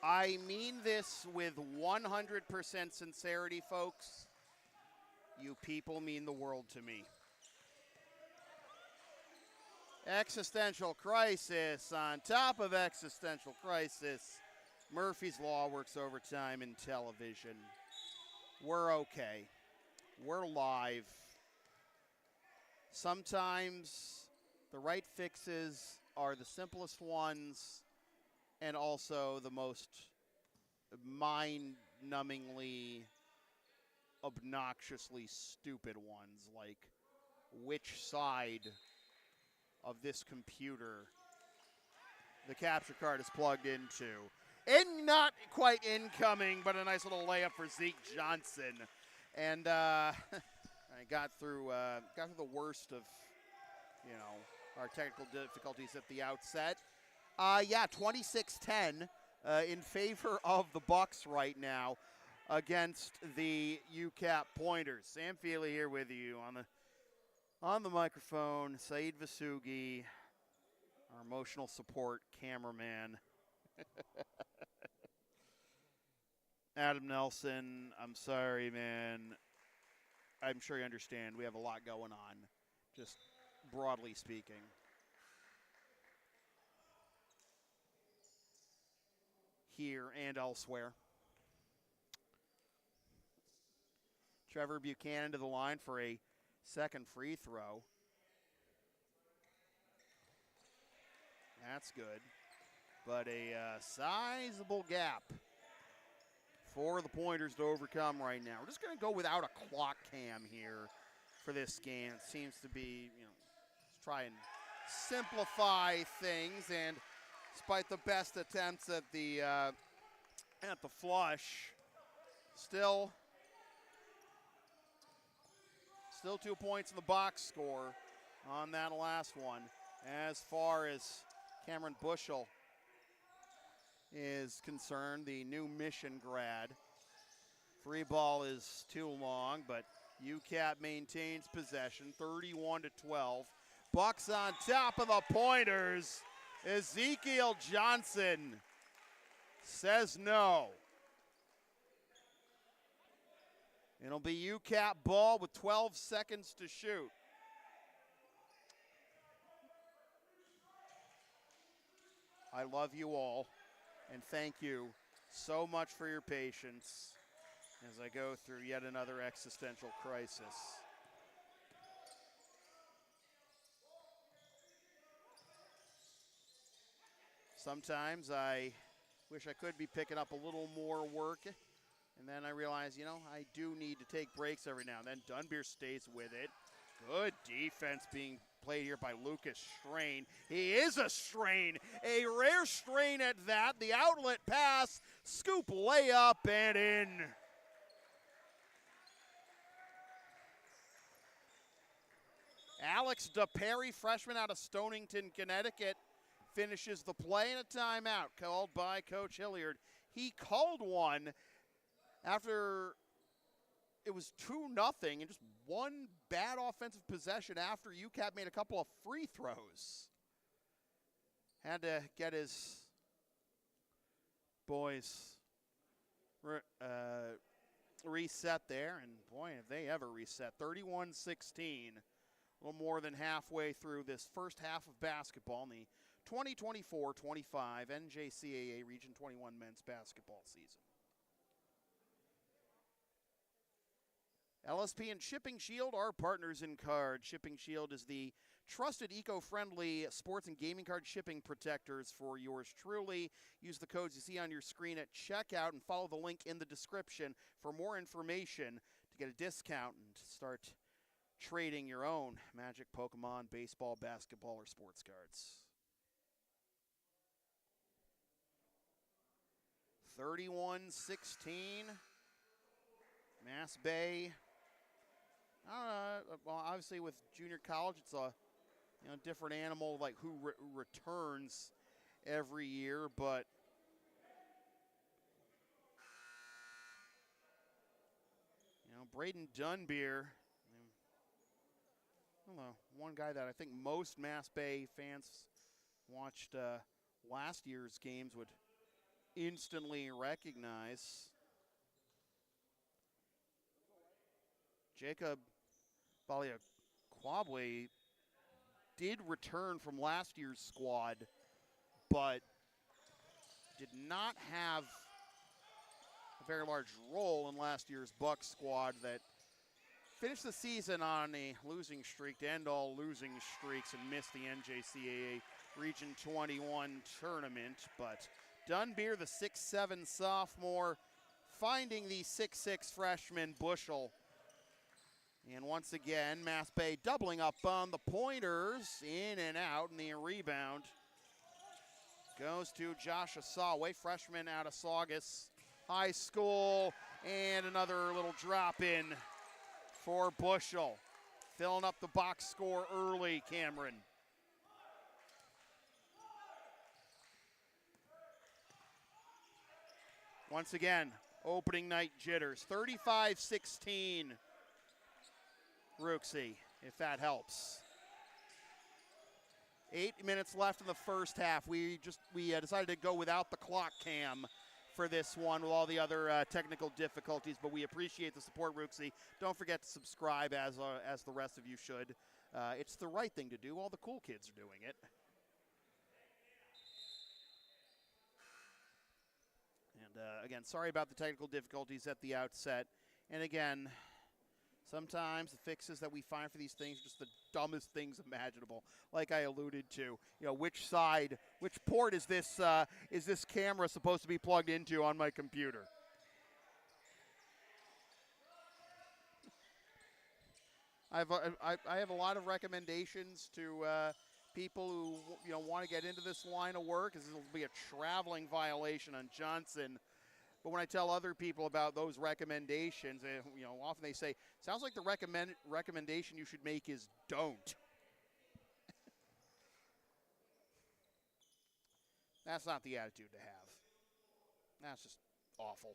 I mean this with 100% sincerity, folks. You people mean the world to me. Existential crisis on top of existential crisis. Murphy's Law works overtime in television. We're okay. We're live. Sometimes the right fixes are the simplest ones and also the most mind-numbingly, obnoxiously stupid ones, like which side of this computer the capture card is plugged into. And not quite incoming, but a nice little layup for Zeke Johnson. And I got through the worst of, our technical difficulties at the outset. 26-10 in favor of the Bucks right now against the UCAP Pointers. Sam Feely here with you on the microphone. Saeed Vasugi, our emotional support cameraman. Adam Nelson, I'm sorry, man. I'm sure you understand. We have a lot going on, just broadly speaking. Here and elsewhere. Trevor Buchanan to the line for a second free throw. That's good. But a sizable gap for the Pointers to overcome right now. We're just going to go without a clock cam here for this game. It seems to be, let's try and simplify things. And despite the best attempts at the flush, still 2 points in the box score on that last one. As far as Cameron Bushell is concerned, the new Mission grad. Free ball is too long, but UCAP maintains possession, 31-12. Bucks on top of the Pointers. Ezekiel Johnson says no. It'll be UCAP ball with 12 seconds to shoot. I love you all, and thank you so much for your patience as I go through yet another existential crisis. Sometimes I wish I could be picking up a little more work, and then I realize, I do need to take breaks every now and then. Dunbeer stays with it. Good defense being played here by Lucas Strain. He is a Strain, a rare Strain at that. The outlet pass, scoop layup, and in. Alex DePerry, freshman out of Stonington, Connecticut, finishes the play in a timeout called by Coach Hilliard. He called one after it was 2-0 and just one bad offensive possession after UCAP made a couple of free throws. Had to get his boys reset there, and boy, have they ever reset. 31-16, a little more than halfway through this first half of basketball in the 2024-25 NJCAA Region 21 men's basketball season. LSP and Shipping Shield are partners in card. Shipping Shield is the trusted, eco-friendly sports and gaming card shipping protectors for yours truly. Use the codes you see on your screen at checkout and follow the link in the description for more information to get a discount and start trading your own Magic, Pokemon, baseball, basketball, or sports cards. 31-16. MassBay. Well, obviously with junior college, it's a different animal, like who returns every year, but Braden Dunbeer, I don't know, one guy that I think most MassBay fans watched last year's games would instantly recognize Jacob Baliakwabwe did return from last year's squad, but did not have a very large role in last year's Bucs squad that finished the season on a losing streak to end all losing streaks and missed the NJCAA Region 21 tournament. But Dunbeer, the 6'7" sophomore, finding the 6'6" freshman Bushel. And once again, MassBay doubling up on the pointers, in and out, and the rebound goes to Josh Asawe, freshman out of Saugus High School, and another little drop in for Bushel. Filling up the box score early, Cameron. Once again, opening night jitters. 35-16, Rooksy, if that helps. 8 minutes left in the first half. We decided to go without the clock cam for this one with all the other technical difficulties, but we appreciate the support, Rooksy. Don't forget to subscribe as the rest of you should. It's the right thing to do. All the cool kids are doing it. And again, sorry about the technical difficulties at the outset. And again, sometimes the fixes that we find for these things are just the dumbest things imaginable. Like I alluded to, which port is this camera supposed to be plugged into on my computer? I have a lot of recommendations to people who want to get into this line of work, as it'll be a traveling violation on Johnson. But when I tell other people about those recommendations, often they say, sounds like the recommendation you should make is don't. That's not the attitude to have. That's just awful.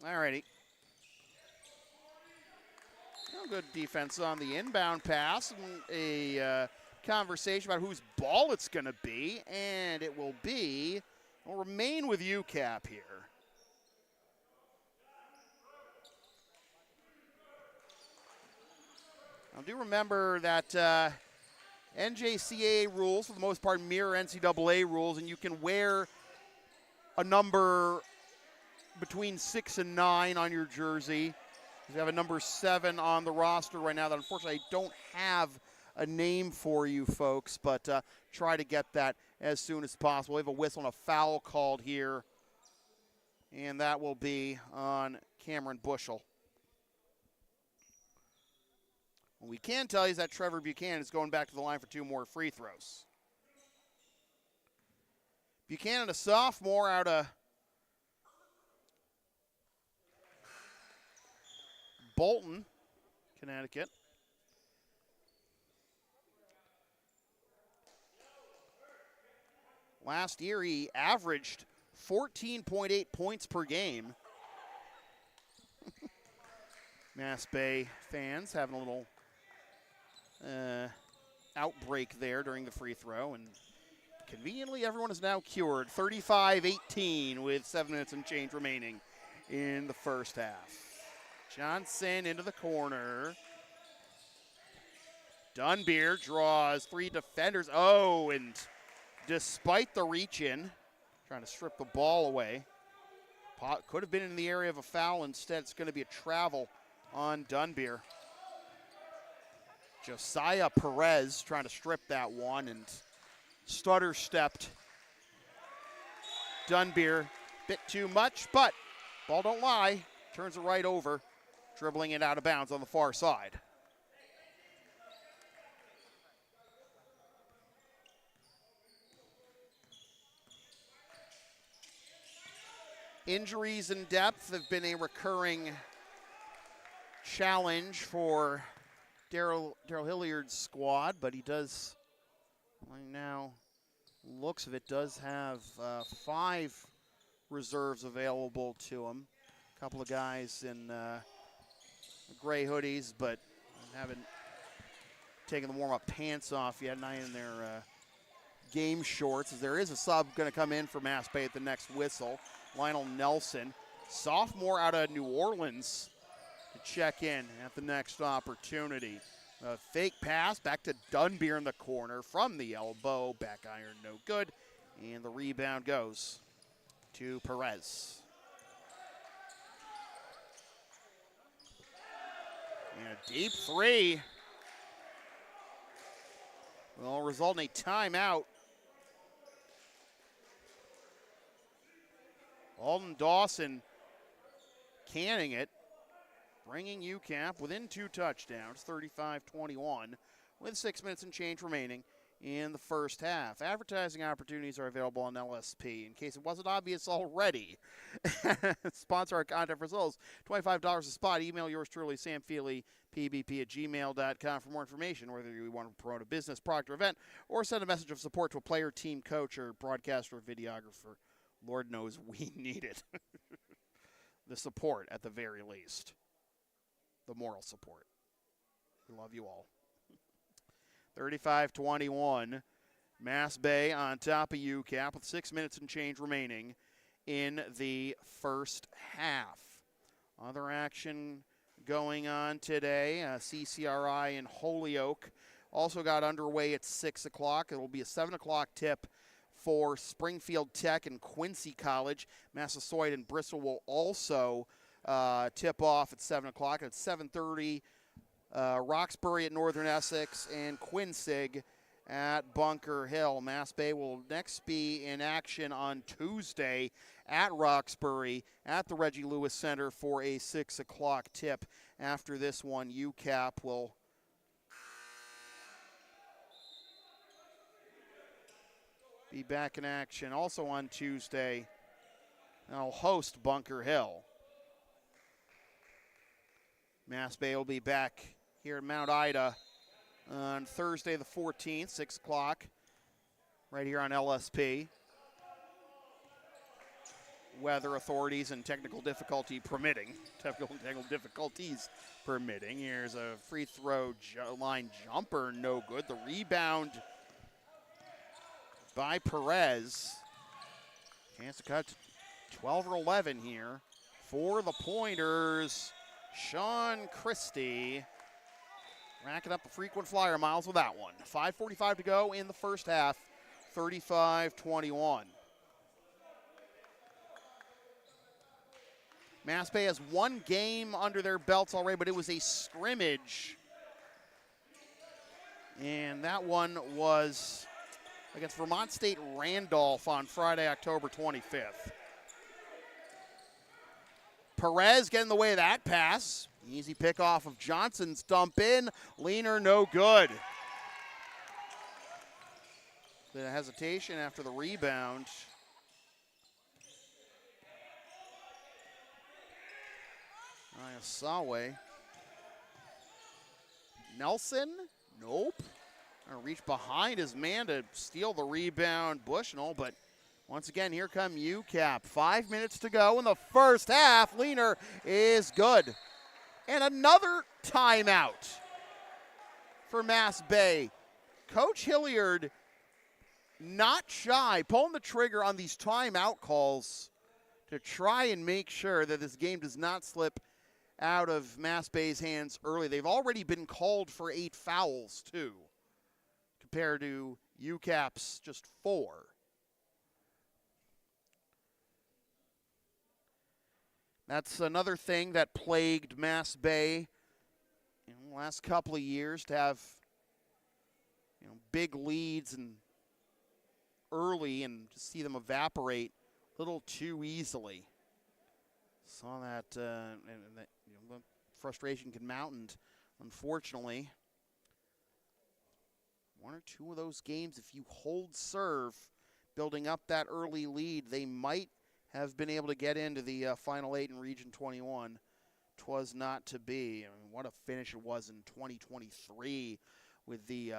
All righty. Good defense on the inbound pass. And a conversation about whose ball it's going to be. And it will remain with UCAP here. Now do remember that NJCAA rules, for the most part, mirror NCAA rules, and you can wear a number between 6 and 9 on your jersey. We have a number 7 on the roster right now that unfortunately I don't have a name for you folks, but try to get that as soon as possible. We have a whistle and a foul called here, and that will be on Cameron Bushel. What we can tell you is that Trevor Buchanan is going back to the line for 2 more free throws. Buchanan, a sophomore out of Bolton, Connecticut. Last year, he averaged 14.8 points per game. MassBay fans having a little outbreak there during the free throw, and conveniently everyone is now cured. 35-18 with 7 minutes and change remaining in the first half. Johnson into the corner. Dunbeer draws 3 defenders. Oh, and despite the reach-in, trying to strip the ball away. Could have been in the area of a foul. Instead, it's going to be a travel on Dunbeer. Josiah Perez trying to strip that one, and stutter-stepped Dunbeer. Bit too much, but ball don't lie. Turns it right over, dribbling it out of bounds on the far side. Injuries in depth have been a recurring challenge for Daryl Hilliard's squad, but he does, now looks of it, does have 5 reserves available to him. A couple of guys in gray hoodies, but haven't taken the warm-up pants off yet, not in their game shorts, as there is a sub going to come in for MassBay at the next whistle. Lionel Nelson, sophomore out of New Orleans, to check in at the next opportunity. A fake pass back to Dunbeer in the corner from the elbow. Back iron, no good. And the rebound goes to Perez. And a deep three will result in a timeout. Alden Dawson canning it, bringing UCAP within 2 touchdowns, 35-21, with 6 minutes and change remaining in the first half. Advertising opportunities are available on LSP. In case it wasn't obvious already, sponsor our content for results. $25 a spot. Email yours truly, Sam Feely, pbp@gmail.com for more information, whether you want to promote a business, product, or event, or send a message of support to a player, team, coach, or broadcaster or videographer. Lord knows we need it. The support, at the very least. The moral support. We love you all. 35-21. MassBay on top of UCAP with 6 minutes and change remaining in the first half. Other action going on today. CCRI and Holyoke also got underway at 6 o'clock. It will be a 7 o'clock tip for Springfield Tech and Quincy College. Massasoit and Bristol will also tip off at 7 o'clock. At 7:30, Roxbury at Northern Essex and Quinsig at Bunker Hill. MassBay will next be in action on Tuesday at Roxbury at the Reggie Lewis Center for a 6 o'clock tip. After this one, UCAP will be back in action also on Tuesday. They'll host Bunker Hill. MassBay will be back here in Mount Ida on Thursday the 14th, 6 o'clock, right here on LSP. Weather authorities and technical difficulties permitting. Here's a free throw line jumper, no good. The rebound by Perez. Chance to cut 12 or 11 here for the Pointers. Sean Christie racking up the frequent flyer miles with that one. 5:45 to go in the first half, 35-21. MassBay has one game under their belts already, but it was a scrimmage. And that one was against Vermont State Randolph on Friday, October 25th. Perez getting in the way of that pass. Easy pick off of Johnson's dump in. Leaner, no good. The hesitation after the rebound. Ayasawe. Nelson, nope. Gonna reach behind his man to steal the rebound. Bushnell, but once again, here come UCAP. 5 minutes to go in the first half. Leaner is good. And another timeout for MassBay. Coach Hilliard not shy, pulling the trigger on these timeout calls to try and make sure that this game does not slip out of MassBay's hands early. They've already been called for 8 fouls, too, compared to UCAP's just 4. That's another thing that plagued MassBay in the last couple of years, to have big leads and early and to see them evaporate a little too easily. Saw that, and that the frustration can mount, and unfortunately, 1 or 2 of those games, if you hold serve, building up that early lead, they might have been able to get into the Final 8 in Region 21. 'Twas not to be. I mean, what a finish it was in 2023 with the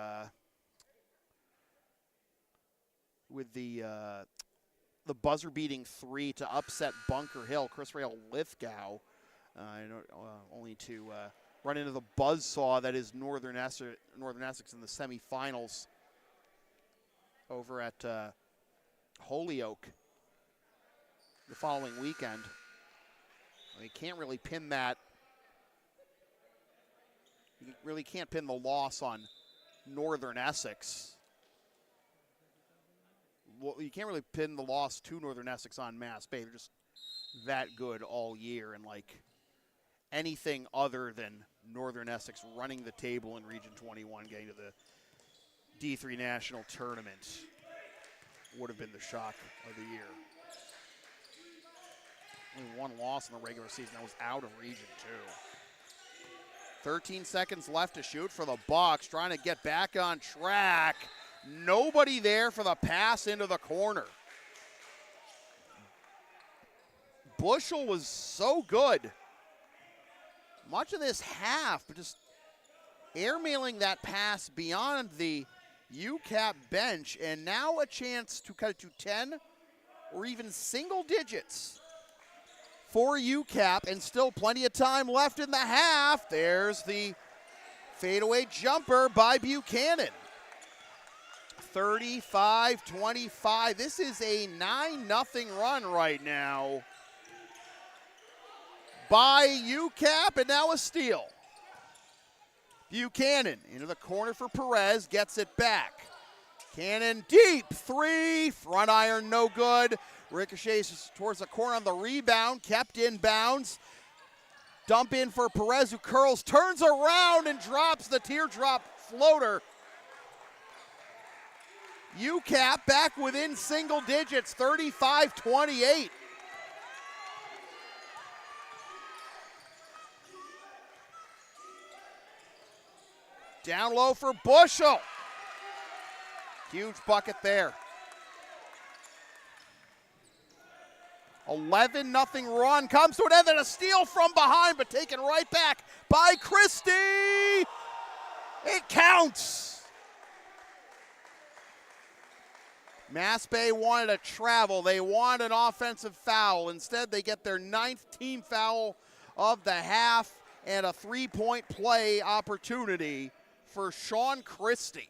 buzzer-beating 3 to upset Bunker Hill. Chris Rail Lithgow, only to run into the buzzsaw that is Northern Essex in the semifinals. over at Holyoke the following weekend. You can't really pin that. You really can't pin the loss on Northern Essex. Well, you can't really pin the loss to Northern Essex on MassBay. They're just that good all year, and like anything other than Northern Essex running the table in Region 21, getting to the D3 National Tournament would have been the shock of the year. Only one loss in the regular season. That was out of Region 2. 13 seconds left to shoot for the Bucks, trying to get back on track. Nobody there for the pass into the corner. Bushel was so good much of this half, but just airmailing that pass beyond the UCAP bench, and now a chance to cut it to 10 or even single digits for UCAP, and still plenty of time left in the half. There's the fadeaway jumper by Buchanan. 35-25. This is a 9-0 run right now by UCAP, and now a steal. Buchanan into the corner for Perez, gets it back. Cannon deep, three, front iron no good. Ricochets towards the corner on the rebound, kept in bounds. Dump in for Perez, who curls, turns around and drops the teardrop floater. UCAP back within single digits, 35-28. Down low for Bushel. Huge bucket there. 11-0 run comes to an end, and a steal from behind, but taken right back by Christie. It counts. MassBay wanted a travel. They wanted an offensive foul. Instead, they get their 9th team foul of the half and a three-point play opportunity for Sean Christie.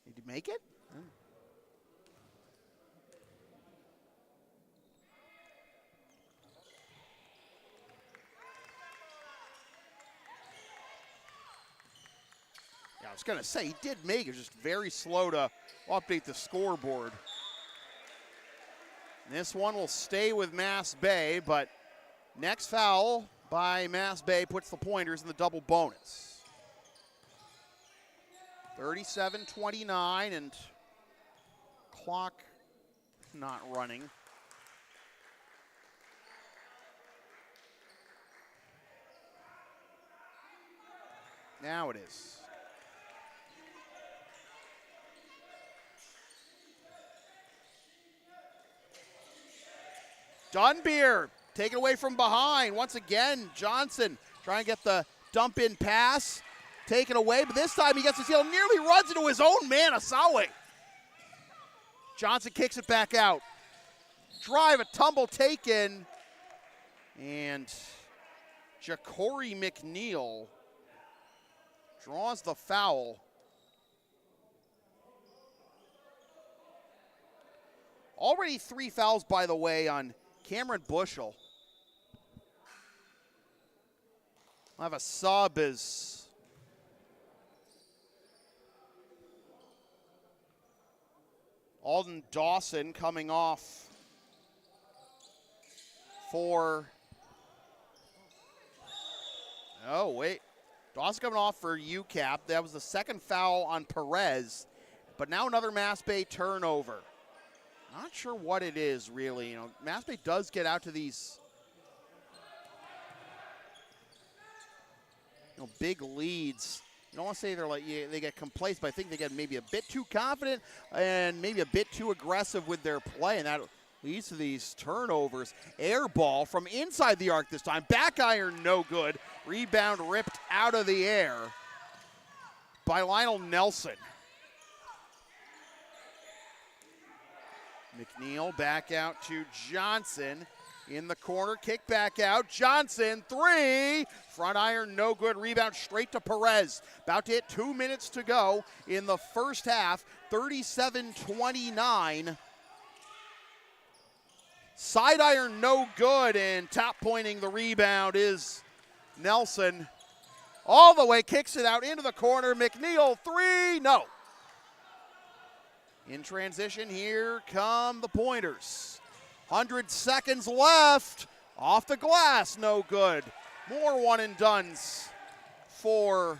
Did he make it? Yeah, I was going to say, he did make it, just very slow to update the scoreboard. This one will stay with MassBay, but next foul by MassBay puts the Pointers in the double bonus. 37-29, and clock not running. Now it is. Dunbeer taken away from behind. Once again, Johnson trying to get the dump in pass. Taken away, but this time he gets the steal, nearly runs into his own man, Asawe. Johnson kicks it back out. Drive, a tumble taken, and Ja'Cory McNeil draws the foul. Already 3 fouls, by the way, on Cameron Bushel. I'll have a sub as Alden Dawson coming off for, oh wait, Dawson coming off for UCAP. That was the second foul on Perez, but now another MassBay turnover. Not sure what it is really. You know, MassBay does get out to these, you know, big leads. I don't want to say they're like, they get complacent, but I think they get maybe a bit too confident and maybe a bit too aggressive with their play, and that leads to these turnovers. Air ball from inside the arc this time. Back iron no good. Rebound ripped out of the air by Lionel Nelson. McNeil back out to Johnson. In the corner, kick back out. Johnson, three. Front iron, no good. Rebound straight to Perez. About to hit 2 minutes to go in the first half. 37-29. Side iron, no good. And top pointing the rebound is Nelson. All the way, kicks it out into the corner. McNeil, three. No. In transition, here come the pointers. 100 seconds left. Off the glass, no good. More one and dones for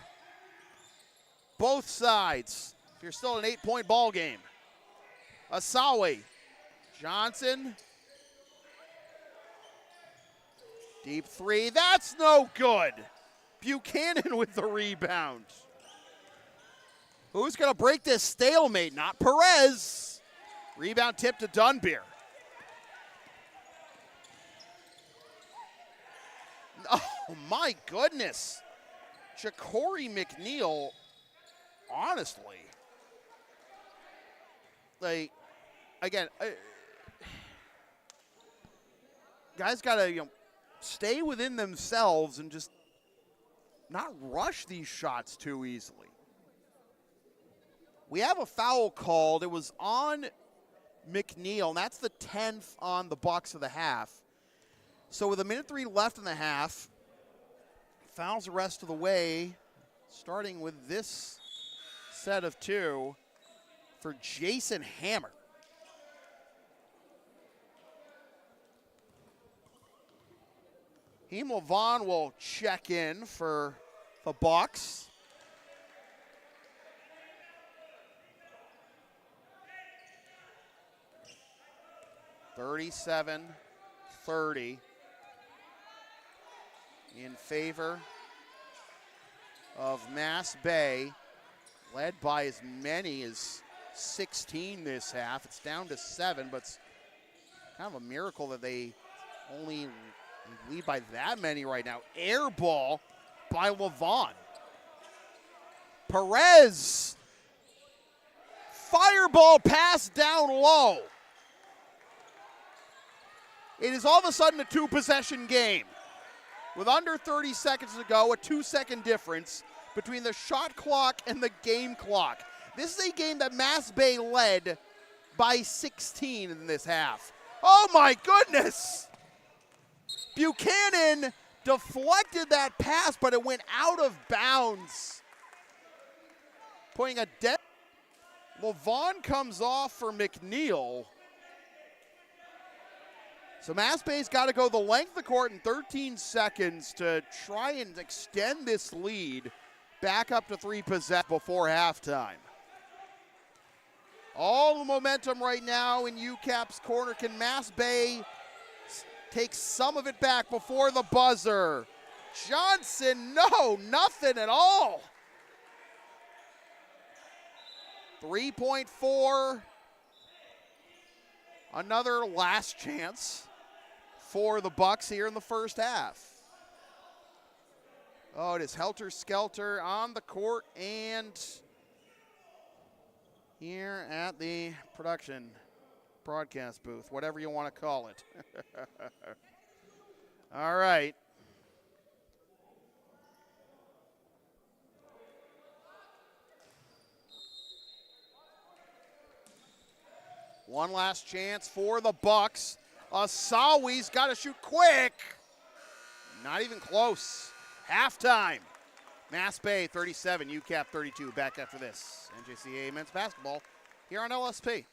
both sides. If you're still an 8-point ball game. Asawi, Johnson. Deep three, that's no good. Buchanan with the rebound. Who's going to break this stalemate? Not Perez. Rebound tip to Dunbeer. Oh, my goodness. Ja'Cory McNeil, honestly, like, again, guys got to, stay within themselves and just not rush these shots too easily. We have a foul called. It was on McNeil, and that's the 10th on the Bucks of the half. So with 1:03 left in the half, fouls the rest of the way, starting with this set of two for Jason Hammer. Heem Levon will check in for the Bucks. (37-30) in favor of MassBay, led by as many as 16 this half. It's down to 7, but it's kind of a miracle that they only lead by that many right now. Air ball by Levon. Perez. Fireball pass down low. It is all of a sudden a two-possession game. With under 30 seconds to go, a 2-second difference between the shot clock and the game clock. This is a game that MassBay led by 16 in this half. Oh my goodness! Buchanan deflected that pass, but it went out of bounds. Putting a dead. Levon comes off for McNeil. So MassBay's got to go the length of the court in 13 seconds to try and extend this lead back up to 3 possessions before halftime. All the momentum right now in UCAP's corner. Can MassBay take some of it back before the buzzer? Johnson, no, nothing at all. 3.4. Another last chance for the Bucks here in the first half. Oh, it is helter-skelter on the court and here at the production broadcast booth, whatever you want to call it. All right. One last chance for the Bucks. Asawi's got to shoot quick. Not even close. Halftime. MassBay 37, UCAP 32. Back after this. NJCAA men's basketball here on LSP.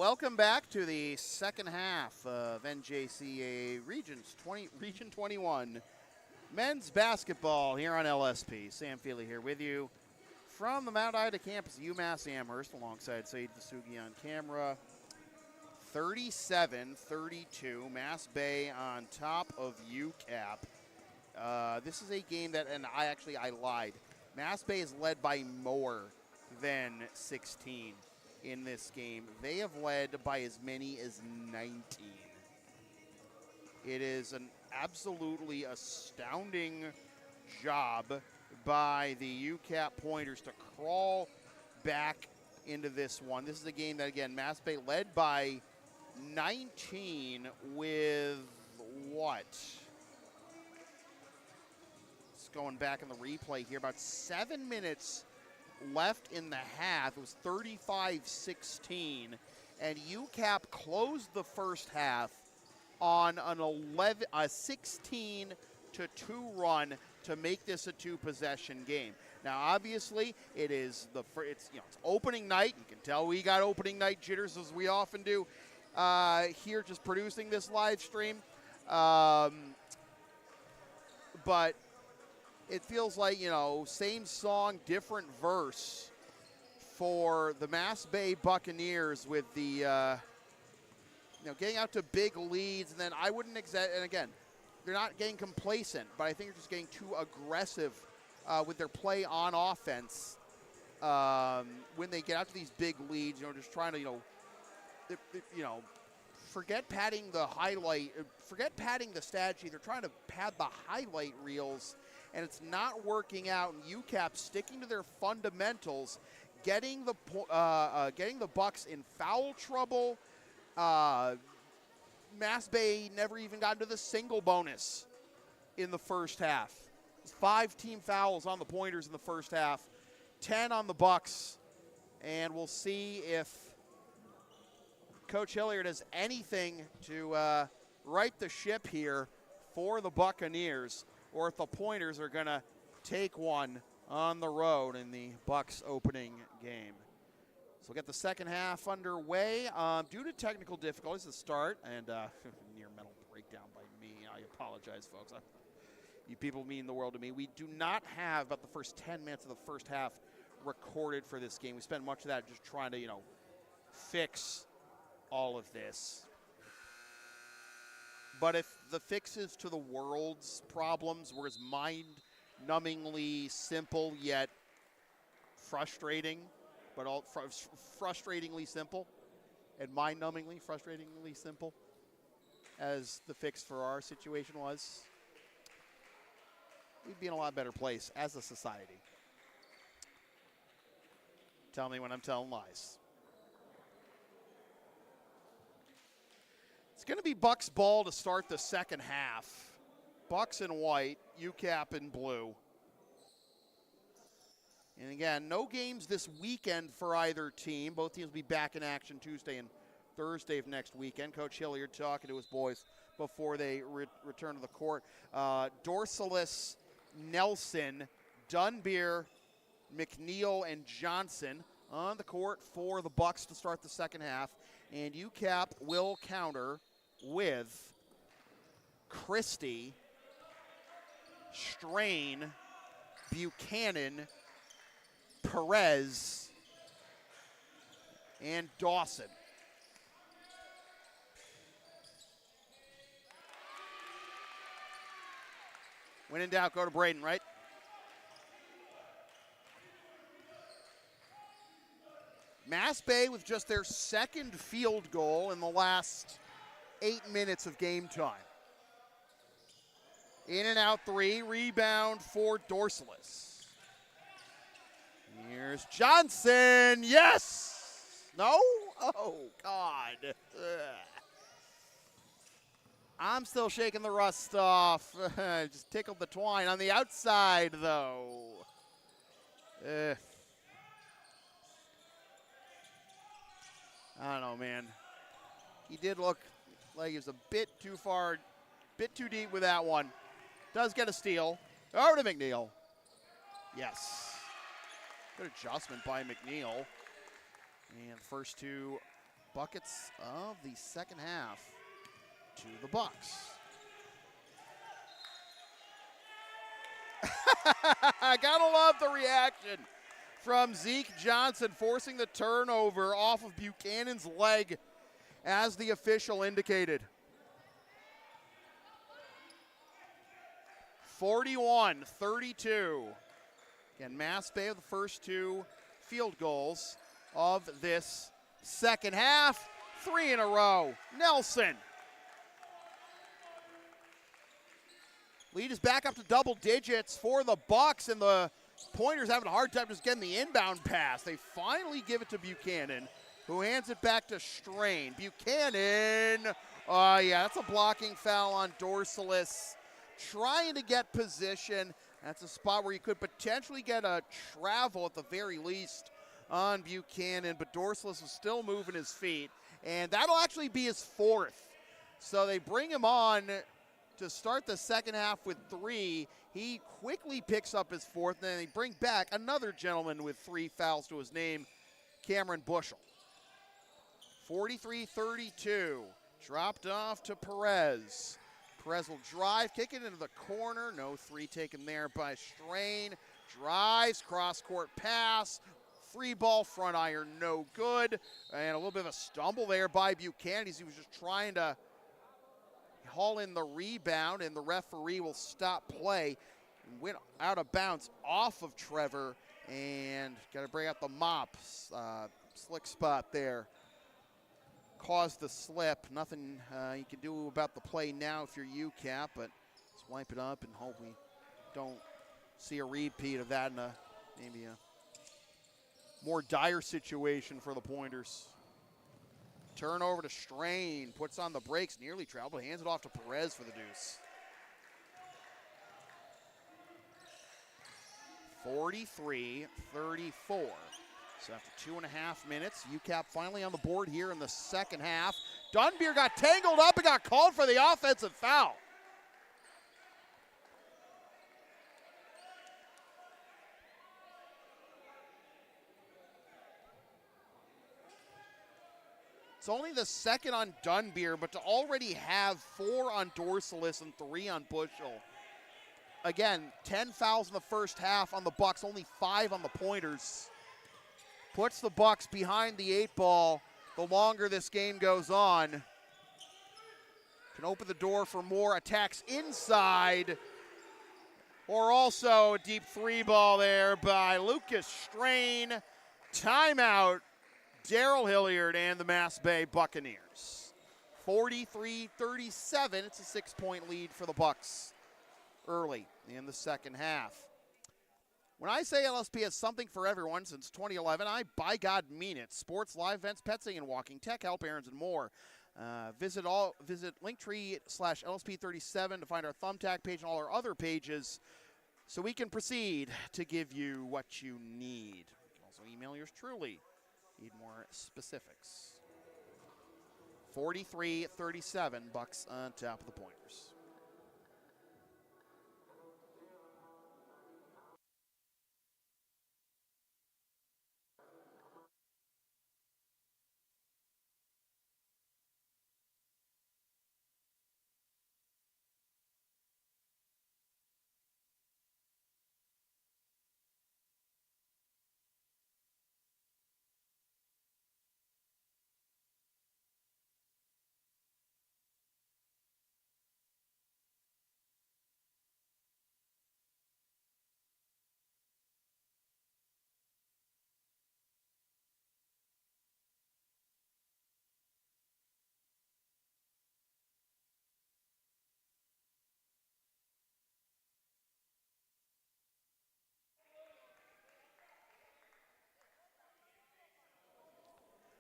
welcome back to the second half of NJCAA Region 21 men's basketball here on LSP. Sam Feely here with you from the Mount Ida campus of UMass Amherst alongside Saeed Vasugi on camera. 37-32, MassBay on top of UCAP. This is a game that, and I lied. MassBay is led by more than 16 in this game. They have led by as many as 19. It is an absolutely astounding job by the UCAP Pointers to crawl back into this one. This is a game that, again, MassBay led by 19 with what? It's going back in the replay here. About 7 minutes left in the half. It was 35-16, and UCAP closed the first half on an 16-2 run to make this a two-possession game. Now, obviously, it's opening night. You can tell we got opening night jitters, as we often do here, just producing this live stream. But it feels like, same song, different verse for the MassBay Buccaneers with the, getting out to big leads. And then I wouldn't and again, they're not getting complacent, but I think they're just getting too aggressive with their play on offense when they get out to these big leads, just trying to, forget padding the stat sheet. They're trying to pad the highlight reels, and it's not working out. And UCAP sticking to their fundamentals, getting the Bucks in foul trouble. MassBay never even got into the single bonus in the first half. 5 team fouls on the Pointers in the first half, 10 on the Bucks, and we'll see if Coach Hilliard has anything to right the ship here for the Buccaneers, or if the Pointers are going to take one on the road in the Bucks opening game. So we'll get the second half underway. Due to technical difficulties to start, and near mental breakdown by me, I apologize, folks. You people mean the world to me. We do not have about the first 10 minutes of the first half recorded for this game. We spent much of that just trying to, fix all of this. But if the fixes to the world's problems were as mind-numbingly simple yet frustrating, but all frustratingly simple, and mind-numbingly frustratingly simple as the fix for our situation was, we'd be in a lot better place as a society. Tell me when I'm telling lies. It's going to be Bucks ball to start the second half. Bucks in white, UCAP in blue. And again, no games this weekend for either team. Both teams will be back in action Tuesday and Thursday of next weekend. Coach Hilliard talking to his boys before they return to the court. Dorsalis, Nelson, Dunbeer, McNeil, and Johnson on the court for the Bucks to start the second half. And UCAP will counter with Christie, Strain, Buchanan, Perez, and Dawson. When in doubt, go to Braden, right? MassBay with just their second field goal in the last 8 minutes of game time. In and out three, rebound for Dorsalis. Here's Johnson, yes! No? Oh, God. Ugh. I'm still shaking the rust off. Just tickled the twine on the outside, though. I don't know, man. He did look like he was a bit too far, bit too deep with that one. Does get a steal. Over to McNeil. Yes. Good adjustment by McNeil. And first two buckets of the second half to the Bucks. Gotta love the reaction from Zeke Johnson, forcing the turnover off of Buchanan's leg, as the official indicated. 41-32. Again, MassBay with the first two field goals of this second half. 3 in a row. Nelson. Lead is back up to double digits for the Bucks, and the Pointers having a hard time just getting the inbound pass. They finally give it to Buchanan, who hands it back to Strain. Buchanan, yeah, that's a blocking foul on Dorsalis. Trying to get position. That's a spot where you could potentially get a travel at the very least on Buchanan, but Dorsalis was still moving his feet, and that'll actually be his fourth. So they bring him on to start the second half with 3. He quickly picks up his fourth, and then they bring back another gentleman with 3 fouls to his name, Cameron Bushell. 43-32, dropped off to Perez. Perez will drive, kick it into the corner. No 3 taken there by Strain. Drives, cross-court pass. 3-ball front iron, no good. And a little bit of a stumble there by Buchanan. He was just trying to haul in the rebound, and the referee will stop play. Went out of bounds off of Trevor, and got to bring out the mop. Slick spot there. Caused the slip. Nothing you can do about the play now if you're UCAP, but just wipe it up and hope we don't see a repeat of that in maybe a more dire situation for the Pointers. Turnover to Strain, puts on the brakes, nearly traveled, but hands it off to Perez for the deuce. 43-34. So after 2.5 minutes, UCAP finally on the board here in the second half. Dunbeer got tangled up and got called for the offensive foul. It's only the second on Dunbeer, but to already have 4 on Dorsalis and 3 on Bushell. Again, 10 fouls in the first half on the Bucks, only 5 on the Pointers. Puts the Bucks behind the 8 ball the longer this game goes on. Can open the door for more attacks inside. Or also a deep 3 ball there by Lucas Strain. Timeout, Daryl Hilliard and the MassBay Buccaneers. 43-37, it's a 6-point lead for the Bucks early in the second half. When I say LSP has something for everyone since 2011, I, by God, mean it. Sports, live events, pet sitting and walking, tech, help, errands, and more. Visit Linktree/LSP37 to find our Thumbtack page and all our other pages so we can proceed to give you what you need. You can also email yours truly. Need more specifics. 43-37, Bucks on top of the Pointers.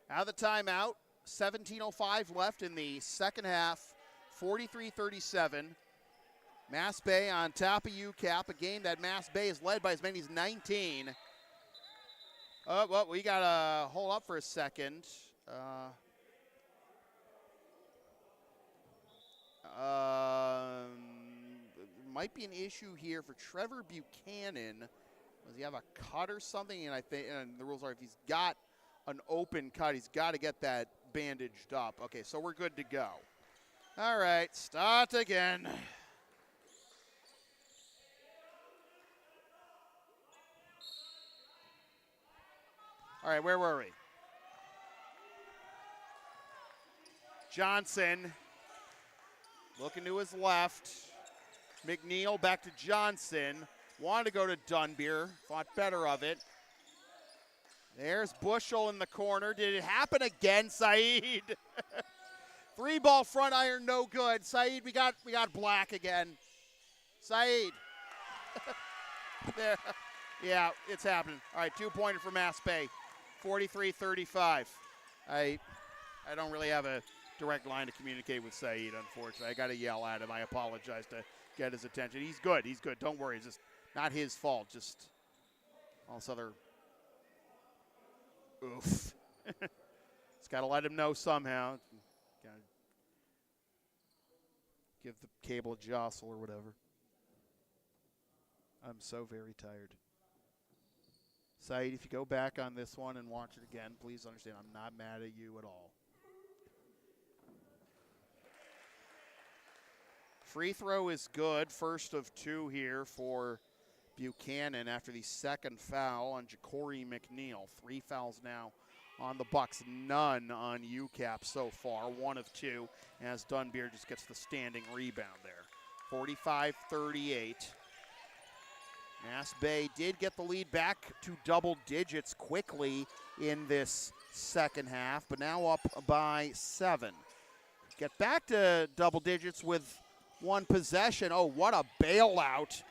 Out of the timeout, 17:05 left in the second half, 43-37. MassBay on top of UCAP, a game that MassBay is led by as many as 19. Oh, well, we got to hold up for a second. Might be an issue here for Trevor Buchanan. Does he have a cut or something? And I think, and the rules are if he's got an open cut, he's got to get that bandaged up. Okay, so we're good to go. All right, start again. All right, where were we? Johnson looking to his left. McNeil back to Johnson. Wanted to go to Dunbier, thought better of it. There's Bushel in the corner. Did it happen again, Saeed? 3-ball front iron, no good. Saeed, we got black again. Saeed. There. Yeah, it's happening. All right, 2-pointer for MassBay, 43-35. I don't really have a direct line to communicate with Saeed, unfortunately. I got to yell at him. I apologize to get his attention. He's good. Don't worry. It's just not his fault. Just all this other oof. It's got to let him know somehow. Got to give the cable a jostle or whatever. I'm so very tired. Saeed, if you go back on this one and watch it again, please understand I'm not mad at you at all. Free throw is good. First of 2 here for Buchanan after the second foul on Ja'Cory McNeil. 3 fouls now on the Bucks, none on UCAP so far. 1 of 2 as Dunbier just gets the standing rebound there. 45-38. MassBay did get the lead back to double digits quickly in this second half, but now up by 7. Get back to double digits with 1 possession. Oh, what a bailout.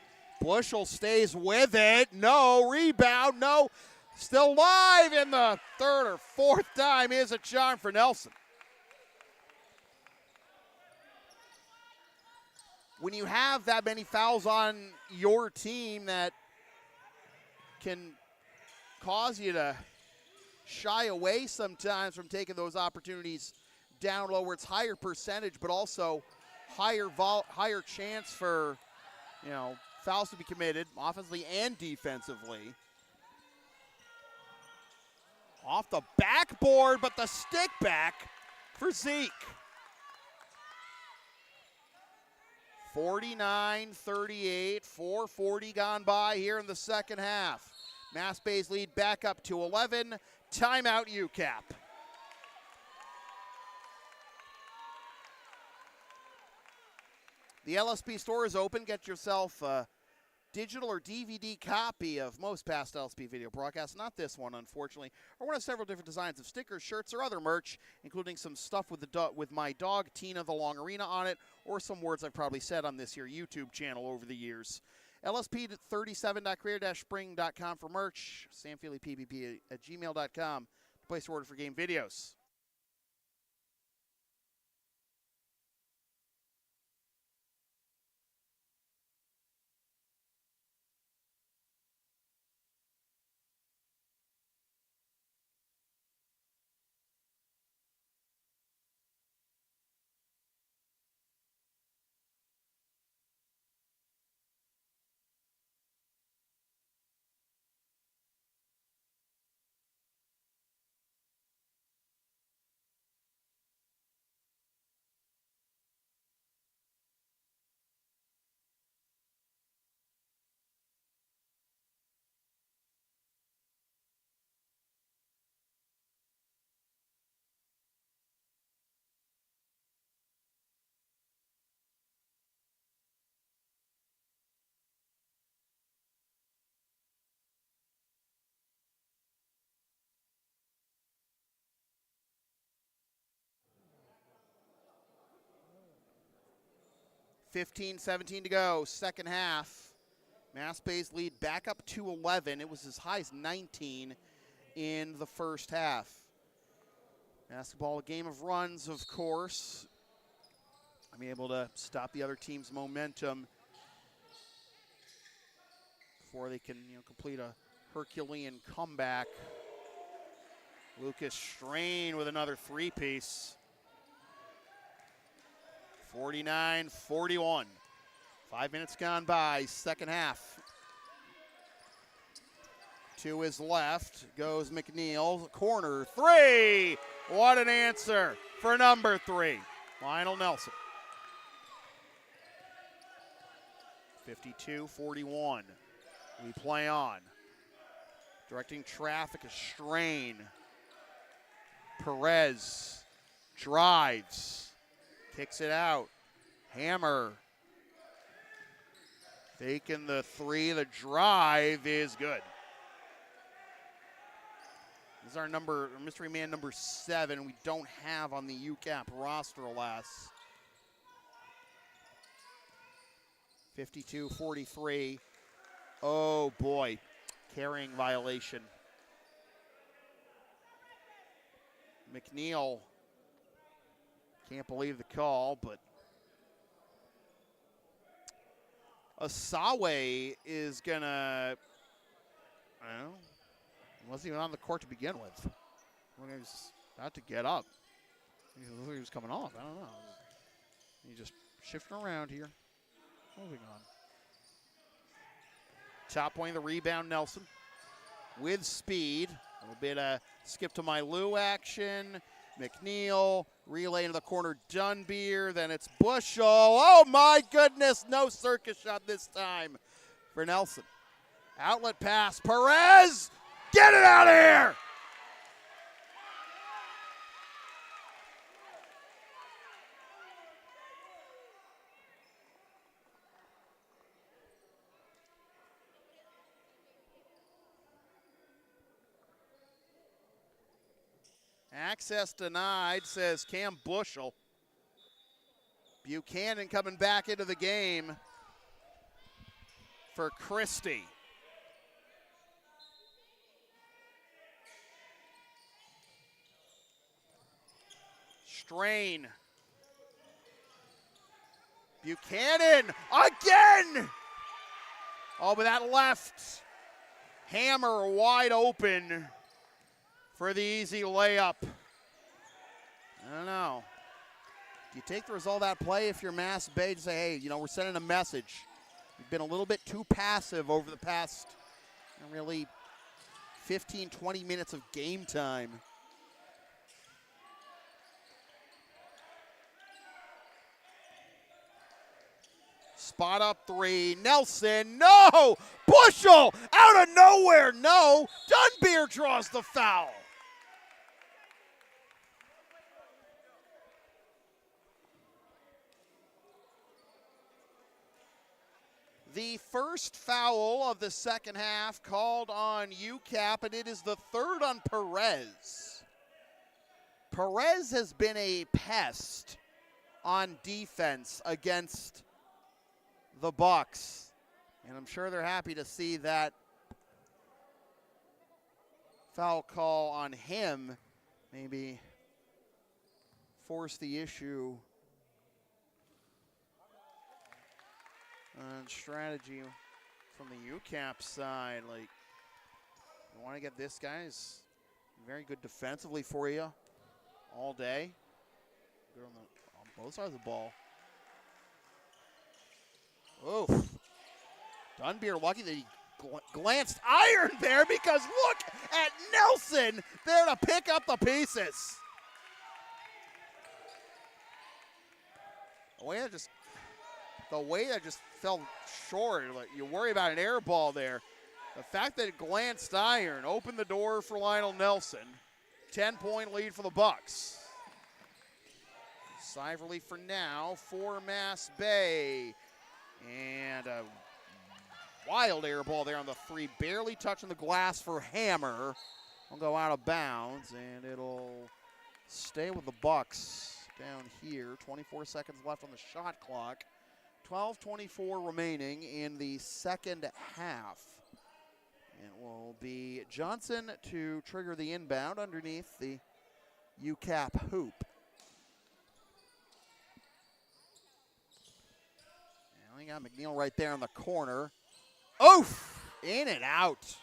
Bushel stays with it. No, rebound, no. Still live in the 3rd or 4th time. Is a charm for Nelson. When you have that many fouls on your team, that can cause you to shy away sometimes from taking those opportunities down low where it's higher percentage, but also higher chance for, fouls to be committed offensively and defensively. Off the backboard, but the stick back for Zeke. 49-38, 4:40 gone by here in the second half. MassBay's lead back up to 11. Timeout UCAP. The LSP store is open. Get yourself a digital or DVD copy of most past LSP video broadcasts, not this one, unfortunately, or one of several different designs of stickers, shirts, or other merch, including some stuff with my dog, Tina the Long Arena, on it, or some words I've probably said on this here YouTube channel over the years. LSP37.creator-spring.com for merch. samfeelyppp@gmail.com to place your order for game videos. .17 to go, second half. MassBay's lead back up to 11. It was as high as 19 in the first half. Basketball, a game of runs, of course. I'm able to stop the other team's momentum before they can complete a Herculean comeback. Lucas Strain with another 3-piece. 49-41. 5 minutes gone by, second half. To his left goes McNeil. Corner three. What an answer for number 3, Lionel Nelson. 52-41. We play on. Directing traffic is Strain. Perez drives. Kicks it out. Hammer. Taking the 3. The drive is good. This is our mystery man number 7. We don't have on the UCAP roster, alas. 52-43. Oh boy, carrying violation. McNeil, can't believe the call, but Asawe is gonna, I don't know, wasn't even on the court to begin with. He was about to get up. He was coming off, I don't know. He's just shifting around here. Moving on. Top point of the rebound, Nelson. With speed. A little bit of skip to my Lou action. McNeil, relay into the corner, Dunbeer. Then it's Bushel. Oh my goodness, no circus shot this time for Nelson. Outlet pass, Perez! Get it out of here! Access denied, says Cam Bushel. Buchanan coming back into the game for Christie. Strain. Buchanan again! Oh, but that left Hammer wide open for the easy layup. I don't know. Do you take the result of that play if you're MassBay to say, hey, you know, we're sending a message. You've been a little bit too passive over the past really 15, 20 minutes of game time. Spot up 3, Nelson, no! Bushel, out of nowhere, no! Dunbeer draws the foul. The first foul of the second half called on UCAP, and it is the 3rd on Perez. Perez has been a pest on defense against the Bucks, and I'm sure they're happy to see that foul call on him maybe force the issue on strategy from the UCAP side. Like, you want to get this guy's very good defensively for you all day. Good on both sides of the ball. Oh, Dunbeer lucky that he glanced iron there, because look at Nelson there to pick up the pieces. The way that just fell short, like, you worry about an air ball there. The fact that it glanced iron opened the door for Lionel Nelson. 10-point lead for the Bucks. Sigh of relief for now for MassBay. And a wild air ball there on the 3, barely touching the glass for Hammer. Will go out of bounds, and it'll stay with the Bucks down here. 24 seconds left on the shot clock. 12:24 remaining in the second half. It will be Johnson to trigger the inbound underneath the UCAP hoop. And we got McNeil right there in the corner. Oof! In and out.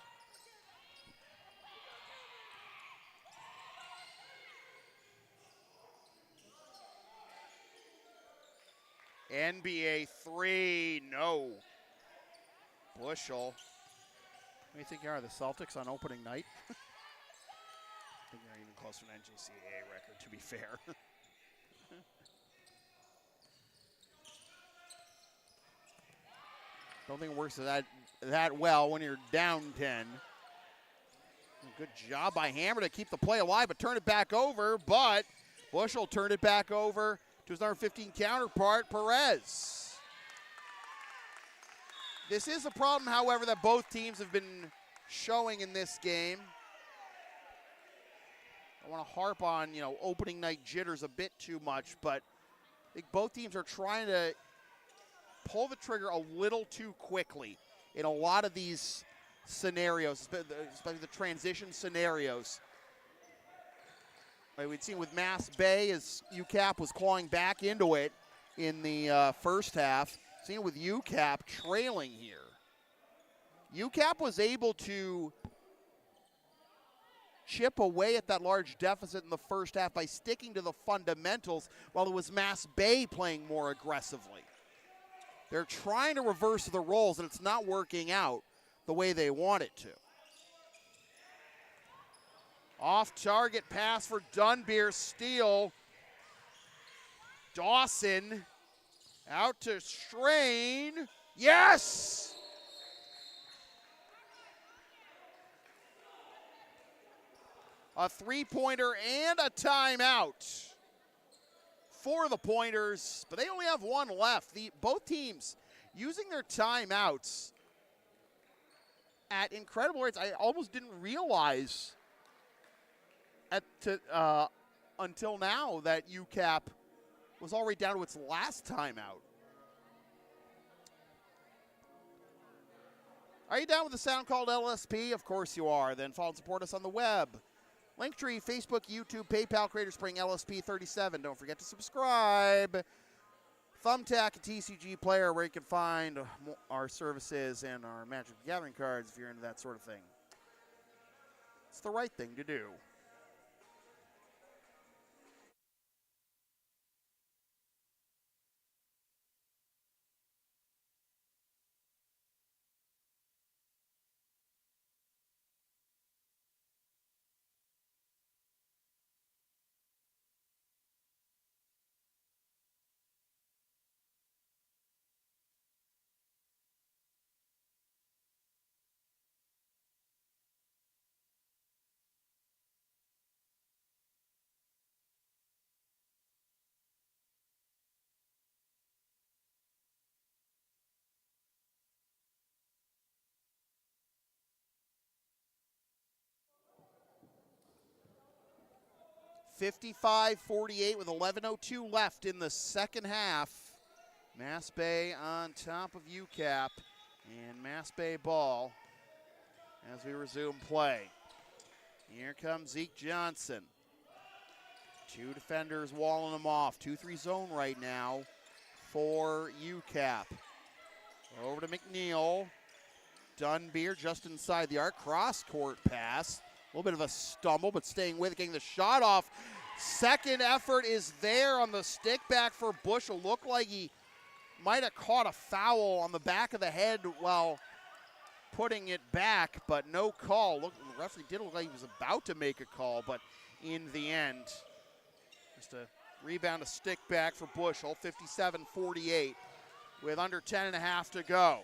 NBA 3, no. Bushel What do you think you are, the Celtics on opening night? I think they're even closer to an NJCAA record, to be fair. Don't think it works that well when you're down 10. Good job by Hammer to keep the play alive, but turn it back over. But Bushel turned it back over to his number 15 counterpart, Perez. This is a problem, however, that both teams have been showing in this game. I want to harp on, opening night jitters a bit too much, but I think both teams are trying to pull the trigger a little too quickly in a lot of these scenarios, especially the transition scenarios. We'd seen with MassBay as UCAP was clawing back into it in the first half. Seen it with UCAP trailing here. UCAP was able to chip away at that large deficit in the first half by sticking to the fundamentals, while it was MassBay playing more aggressively. They're trying to reverse the roles, and it's not working out the way they want it to. Off-target pass for Dunbeer, steal. Dawson out to Strain. Yes! A three-pointer and a timeout for the Pointers, but they only have one left. Both teams using their timeouts at incredible rates. I almost didn't realize until now that UCAP was already down to its last timeout. Are you down with the sound called LSP? Of course you are. Then follow and support us on the web. Linktree, Facebook, YouTube, PayPal, Creator Spring, LSP37. Don't forget to subscribe. Thumbtack, a TCG player where you can find our services and our Magic the Gathering cards if you're into that sort of thing. It's the right thing to do. (55-48) with 11:02 left in the second half. MassBay on top of UCAP, and MassBay ball as we resume play. Here comes Zeke Johnson. Two defenders walling him off. 2-3 zone right now for UCAP. Over to McNeil. Dunbeer just inside the arc. Cross-court pass. A little bit of a stumble, but staying with it, getting the shot off. Second effort is there on the stick back for Bushel. Looked like he might have caught a foul on the back of the head while putting it back, but no call. Look, the referee did look like he was about to make a call, but in the end, just a rebound, a stick back for Bushel. 57-48 with under 10.5 to go.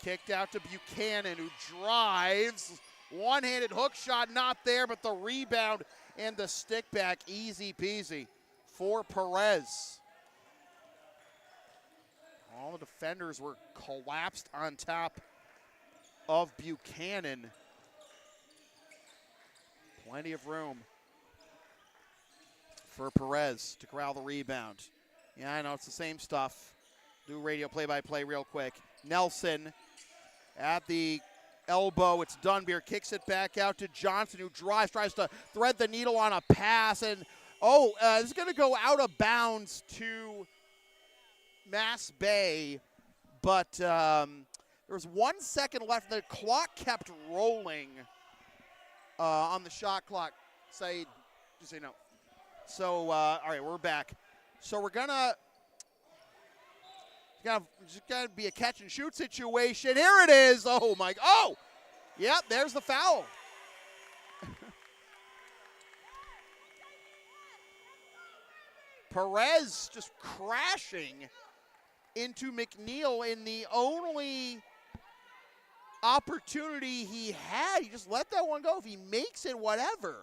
Kicked out to Buchanan, who drives. One-handed hook shot not there, but the rebound and the stick back, easy peasy for Perez. All the defenders were collapsed on top of Buchanan. Plenty of room for Perez to corral the rebound. Yeah, I know, it's the same stuff. Do radio play-by-play real quick. Nelson at the elbow, it's Dunbeer, kicks it back out to Johnson, who drives, tries to thread the needle on a pass, and this is going to go out of bounds to MassBay, but there was 1 second left. The clock kept rolling on the shot clock. Said, just say no. So, all right, we're back. So we're going to It's gotta be a catch and shoot situation. Here it is. Oh my, oh! Yep, there's the foul. Perez just crashing into McNeil in the only opportunity he had. He just let that one go. If he makes it, whatever.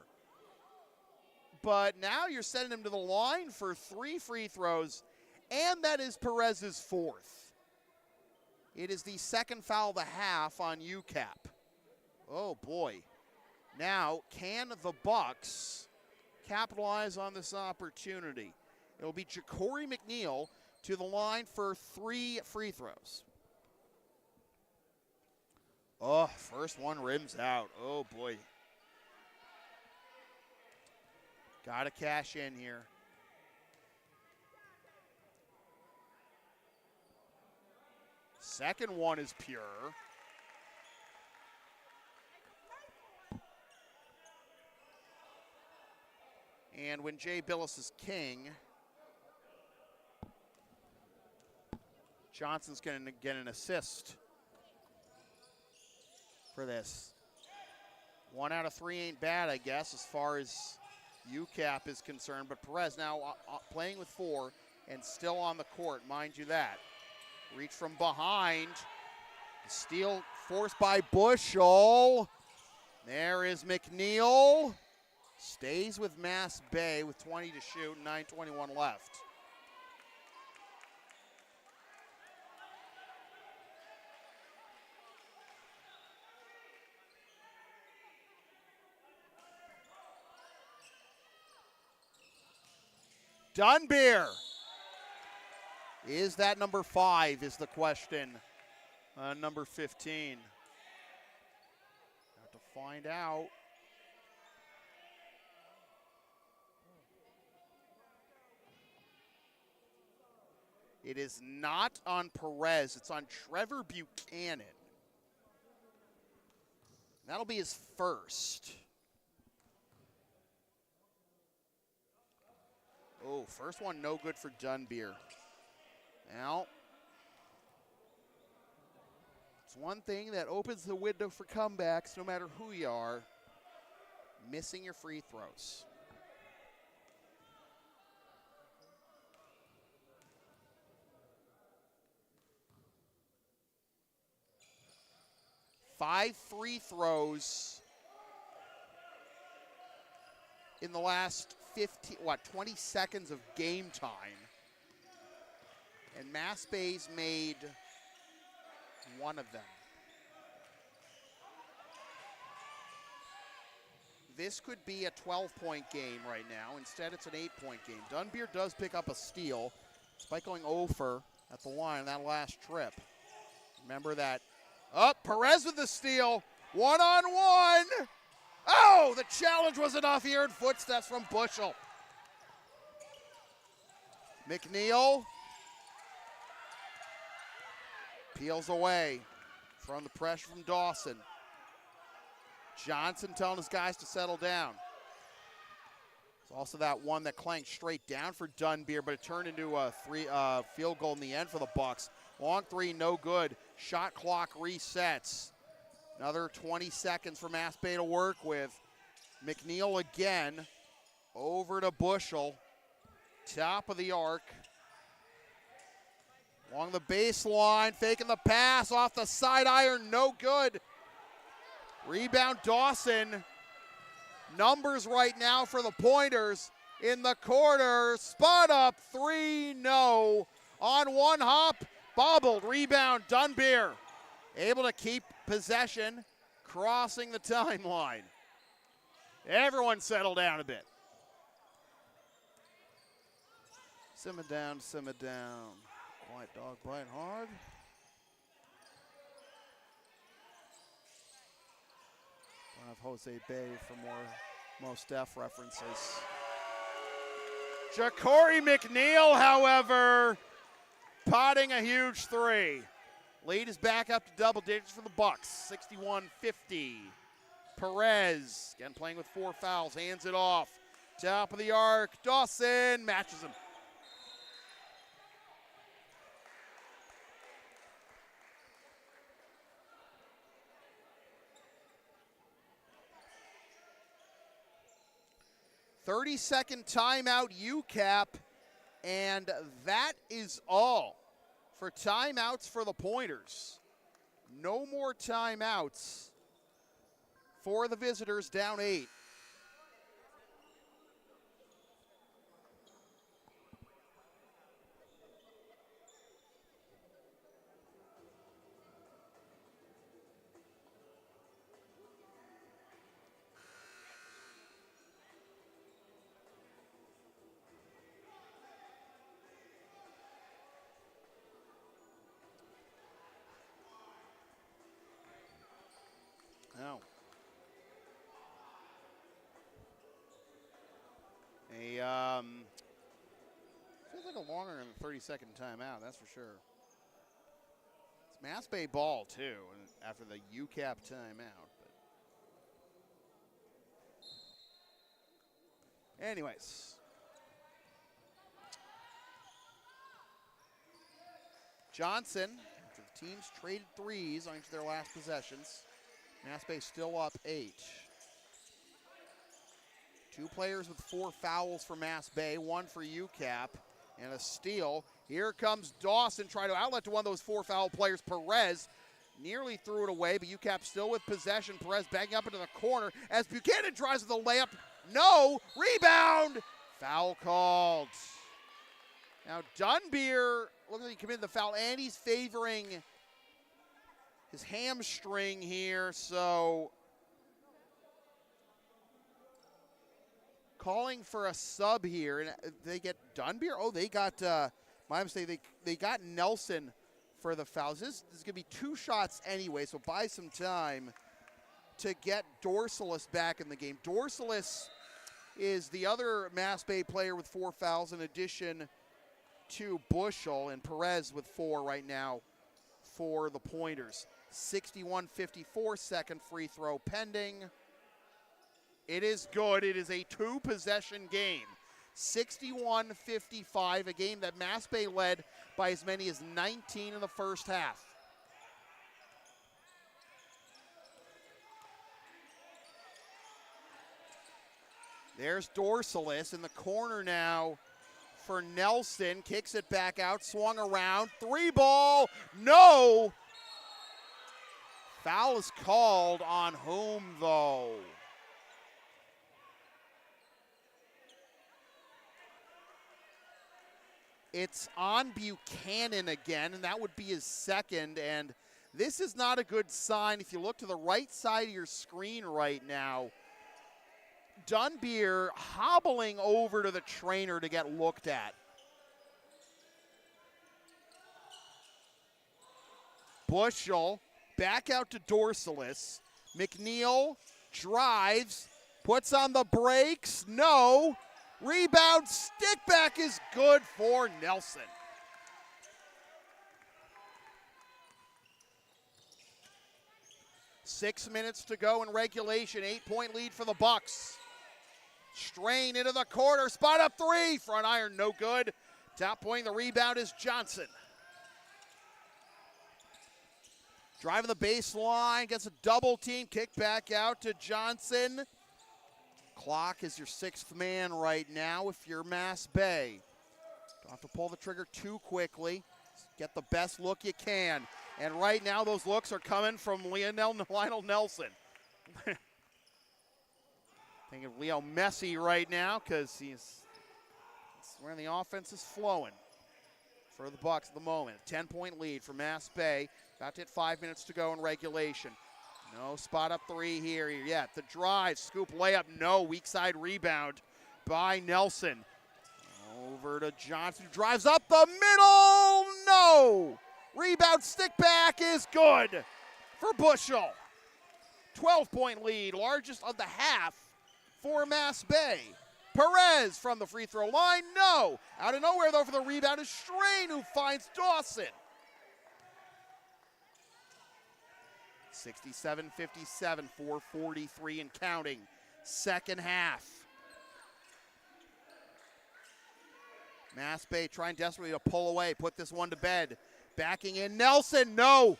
But now you're sending him to the line for 3 free throws, and that is Perez's 4th. It is the 2nd foul of the half on UCAP. Oh boy. Now, can the Bucks capitalize on this opportunity? It'll be Ja'Cory McNeil to the line for 3 free throws. Oh, first one rims out. Oh boy. Got to cash in here. Second one is pure. And when Jay Billis is king, Johnson's going to get an assist for this. 1 out of 3 ain't bad, I guess, as far as UCAP is concerned. But Perez now playing with 4 and still on the court, mind you that. Reach from behind. Steal forced by Bushel. There is McNeil. Stays with MassBay with 20 to shoot, 9:21 left. Dunbeer. Is that number 5 is the question. Number 15. Have to find out. It is not on Perez. It's on Trevor Buchanan. That'll be his first. Oh, first one no good for Dunbeer. Now, it's one thing that opens the window for comebacks no matter who you are. Missing your free throws. Five free throws in the last 20 seconds of game time. And MassBay's made one of them. This could be a 12-point game right now. Instead, it's an 8-point game. Dunbeer does pick up a steal, despite going 0 for at the line on that last trip. Remember that. Perez with the steal. 1-on-1. Oh, the challenge was enough here, and footsteps from Bushel. McNeil peels away from the pressure from Dawson. Johnson telling his guys to settle down. There's also that one that clanged straight down for Dunbeer, but it turned into a field goal in the end for the Bucks. Long 3, no good. Shot clock resets. Another 20 seconds for MassBay to work with. McNeil again. Over to Bushel. Top of the arc. Along the baseline, faking the pass off the side iron, no good. Rebound Dawson. Numbers right now for the Pointers in the corner. Spot up 3, no. On one hop, bobbled. Rebound Dunbeer. Able to keep possession, crossing the timeline. Everyone settle down a bit. Simmer down, simmer down. Quiet dog biting hard. Don't have Jose Bay for more Mos Def references. Ja'Cory McNeil, however, potting a huge 3. Lead is back up to double digits for the Bucks, 61-50. Perez, again playing with 4 fouls, hands it off. Top of the arc, Dawson matches him. 30-second timeout, UCAP, and that is all for timeouts for the Pointers. No more timeouts for the visitors, down 8. Now, feels like a longer than 30-second timeout, that's for sure. It's MassBay ball, too, and after the UCAP timeout. But anyways. Johnson, after the teams traded threes on each of their last possessions. MassBay still up 8. 2 players with 4 fouls for MassBay, 1 for UCAP, and a steal. Here comes Dawson, trying to outlet to one of those 4 foul players. Perez nearly threw it away, but UCAP still with possession. Perez backing up into the corner as Buchanan drives with the layup. No, rebound, foul called. Now Dunbeer, looks like he committed the foul, and he's favoring his hamstring here, so calling for a sub here, and they get Dunbeer. Oh, they got my mistake. They got Nelson for the fouls. This is going to be 2 shots anyway, so buy some time to get Dorsalis back in the game. Dorsalis is the other MassBay player with 4 fouls in addition to Bushel, and Perez with 4 right now for the Pointers. 61-54, second free throw pending. It is good. It is a 2-possession game. 61-55, a game that MassBay led by as many as 19 in the first half. There's Dorsalis in the corner now for Nelson. Kicks it back out, swung around. 3 ball, no! Foul is called on whom, though? It's on Buchanan again, and that would be his second, and this is not a good sign. If you look to the right side of your screen right now, Dunbeer hobbling over to the trainer to get looked at. Bushel back out to Dorsalis. McNeil drives, puts on the brakes, no. Rebound, stick back is good for Nelson. Six minutes to go in regulation, 8-point lead for the Bucks. Strain into the corner, spot up 3, front iron no good. Top point, the rebound is Johnson. Driving the baseline, gets a double team, kick back out to Johnson. Clock is your 6th man right now if you're MassBay. Don't have to pull the trigger too quickly. Get the best look you can. And right now those looks are coming from Lionel Nelson. Think of Leo Messi right now because he's where the offense is flowing for the Bucks at the moment. 10-point lead for MassBay. About to hit 5 minutes to go in regulation. No spot up 3 here yet. The drive, scoop layup, no. Weak side rebound by Nelson. Over to Johnson, drives up the middle, no. Rebound, stick back is good for Bushel. 12-point lead, largest of the half for MassBay. Perez from the free throw line, no. Out of nowhere though for the rebound is Strain, who finds Dawson. 67-57, 4:43 and counting. Second half. MassBay trying desperately to pull away, put this one to bed. Backing in Nelson, no.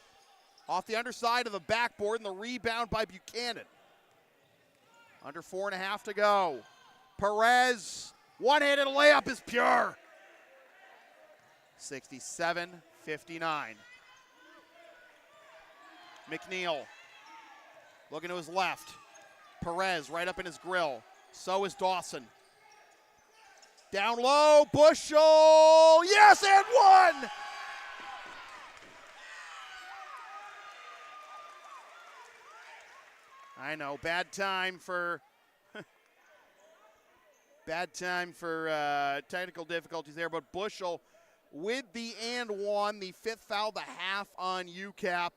Off the underside of the backboard and the rebound by Buchanan. Under 4.5 to go. Perez, one-handed layup is pure. 67-59. McNeil looking to his left. Perez right up in his grill. So is Dawson. Down low, Bushel, yes, and one! I know, bad time for technical difficulties there, but Bushel with the and one, the fifth foul, the half on UCAP.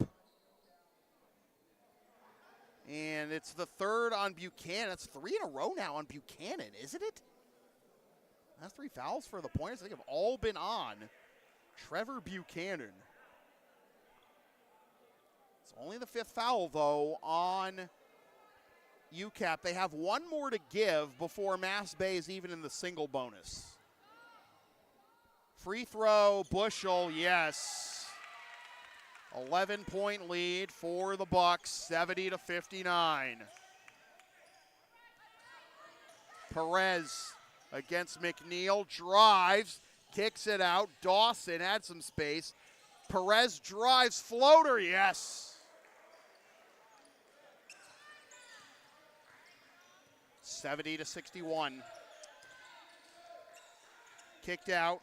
And it's the third on Buchanan. It's 3 in a row now on Buchanan, isn't it? That's 3 fouls for the Pointers. I think have all been on Trevor Buchanan. It's only the 5th foul, though, on UCAP. They have one more to give before MassBay is even in the single bonus. Free throw, Bushel, yes. 11-point lead for the Bucks, 70-59. Perez against McNeil, drives, kicks it out. Dawson had some space. Perez drives, floater, yes. 70-61. Kicked out.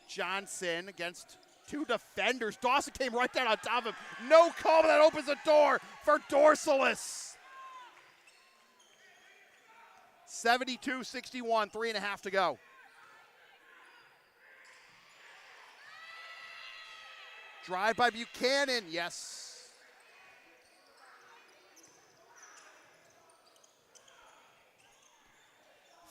Johnson against 2 defenders. Dawson came right down on top of him. No call, but that opens the door for Dorsalis. 72-61, 3.5 to go. Drive by Buchanan, yes.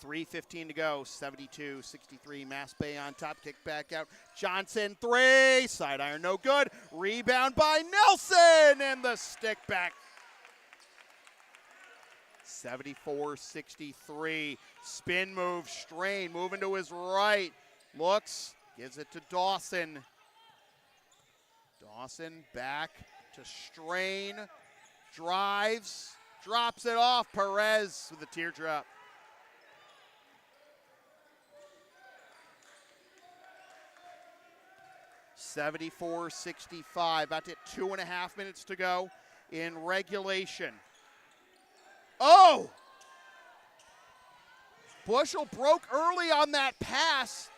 3:15 to go, 72-63, MassBay on top, kick back out. Johnson, 3, side iron, no good. Rebound by Nelson, and the stick back. 74-63, spin move, Strain, moving to his right. Looks, gives it to Dawson. Dawson back to Strain, drives, drops it off. Perez with the teardrop. $74-65, about to hit 2.5 minutes to go in regulation. Oh! Bushel broke early on that pass,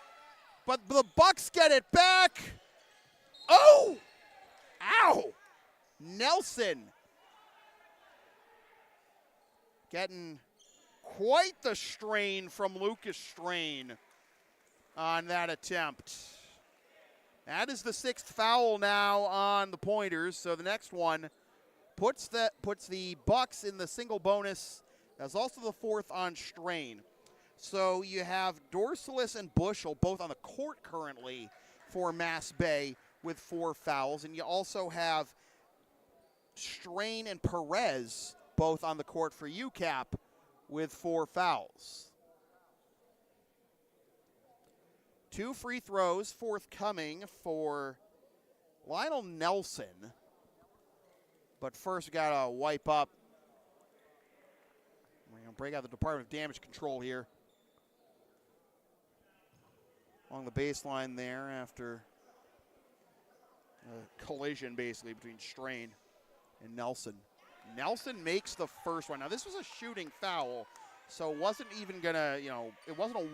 but the Bucks get it back. Oh! Ow! Nelson getting quite the strain from Lucas Strain on that attempt. That is the 6th foul now on the Pointers. So the next one puts the Bucks in the single bonus. That's also the 4th on Strain. So you have Dorsalis and Bushel both on the court currently for MassBay with 4 fouls. And you also have Strain and Perez both on the court for UCAP with 4 fouls. 2 free throws forthcoming for Lionel Nelson. But first, we got to wipe up. We're going to break out the Department of Damage Control here. Along the baseline there after a collision, basically, between Strain and Nelson. Nelson makes the first one. Now, this was a shooting foul, so it wasn't even going to, it wasn't a...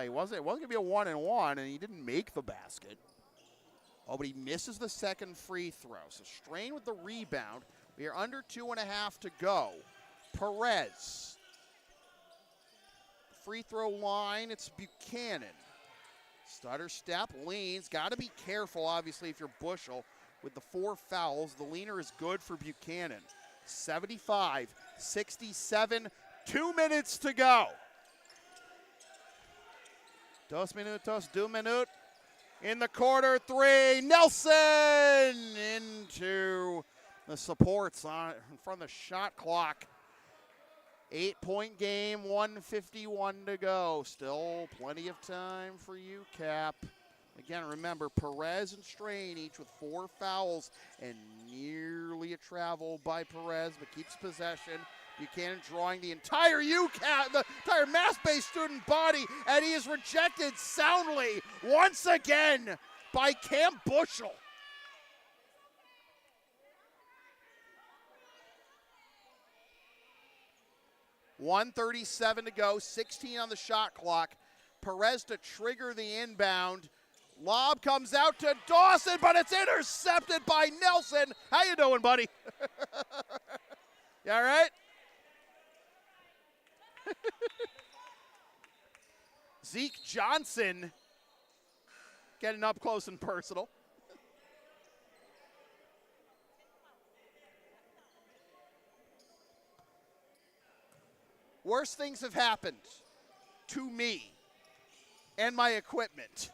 it wasn't going to be a 1-and-1, and he didn't make the basket. Oh, but he misses the second free throw. So Strain with the rebound. We are under 2.5 to go. Perez. Free throw line, it's Buchanan. Stutter step, leans. Got to be careful, obviously, if you're Bushel. With the 4 fouls, the leaner is good for Buchanan. 75-67, 2 minutes to go. 2 minutos, 2 minutes. In the quarter, 3, Nelson into the supports in front of the shot clock. 8-point game, 1:51 to go. Still plenty of time for UCAP. Again, remember, Perez and Strain each with 4 fouls, and nearly a travel by Perez, but keeps possession. Buchanan drawing the entire UCAP, the entire MassBay student body, and he is rejected soundly once again by Cam Bushel. .137 to go, 16 on the shot clock. Perez to trigger the inbound. Lob comes out to Dawson, but it's intercepted by Nelson. How you doing, buddy? You all right? Zeke Johnson getting up close and personal. Worse things have happened to me and my equipment.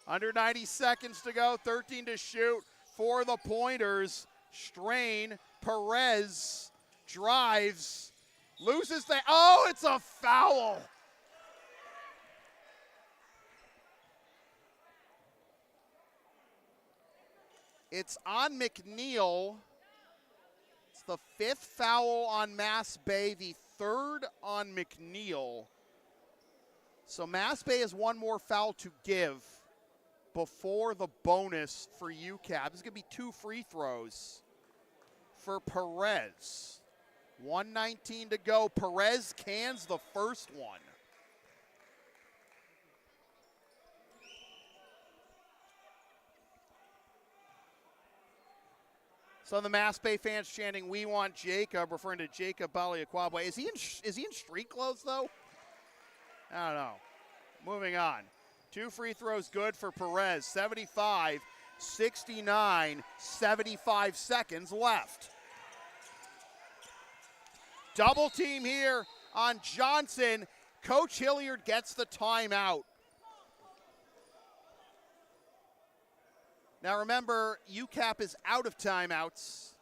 Under 90 seconds to go, 13 to shoot for the Pointers. Strain, Perez drives, loses the, oh, it's a foul. It's on McNeil. It's the 5th foul on MassBay, the 3rd on McNeil. So MassBay has 1 more foul to give before the bonus for UCAP. This is going to be 2 free throws for Perez. 1:19 to go. Perez cans the first one. So the MassBay fans chanting, "We want Jacob," referring to Jacob Baliaquabwe. Is he in street clothes though? I don't know. Moving on. 2 free throws good for Perez. 75, 69, 75 seconds left. Double team here on Johnson. Coach Hilliard gets the timeout. Now remember, UCAP is out of timeouts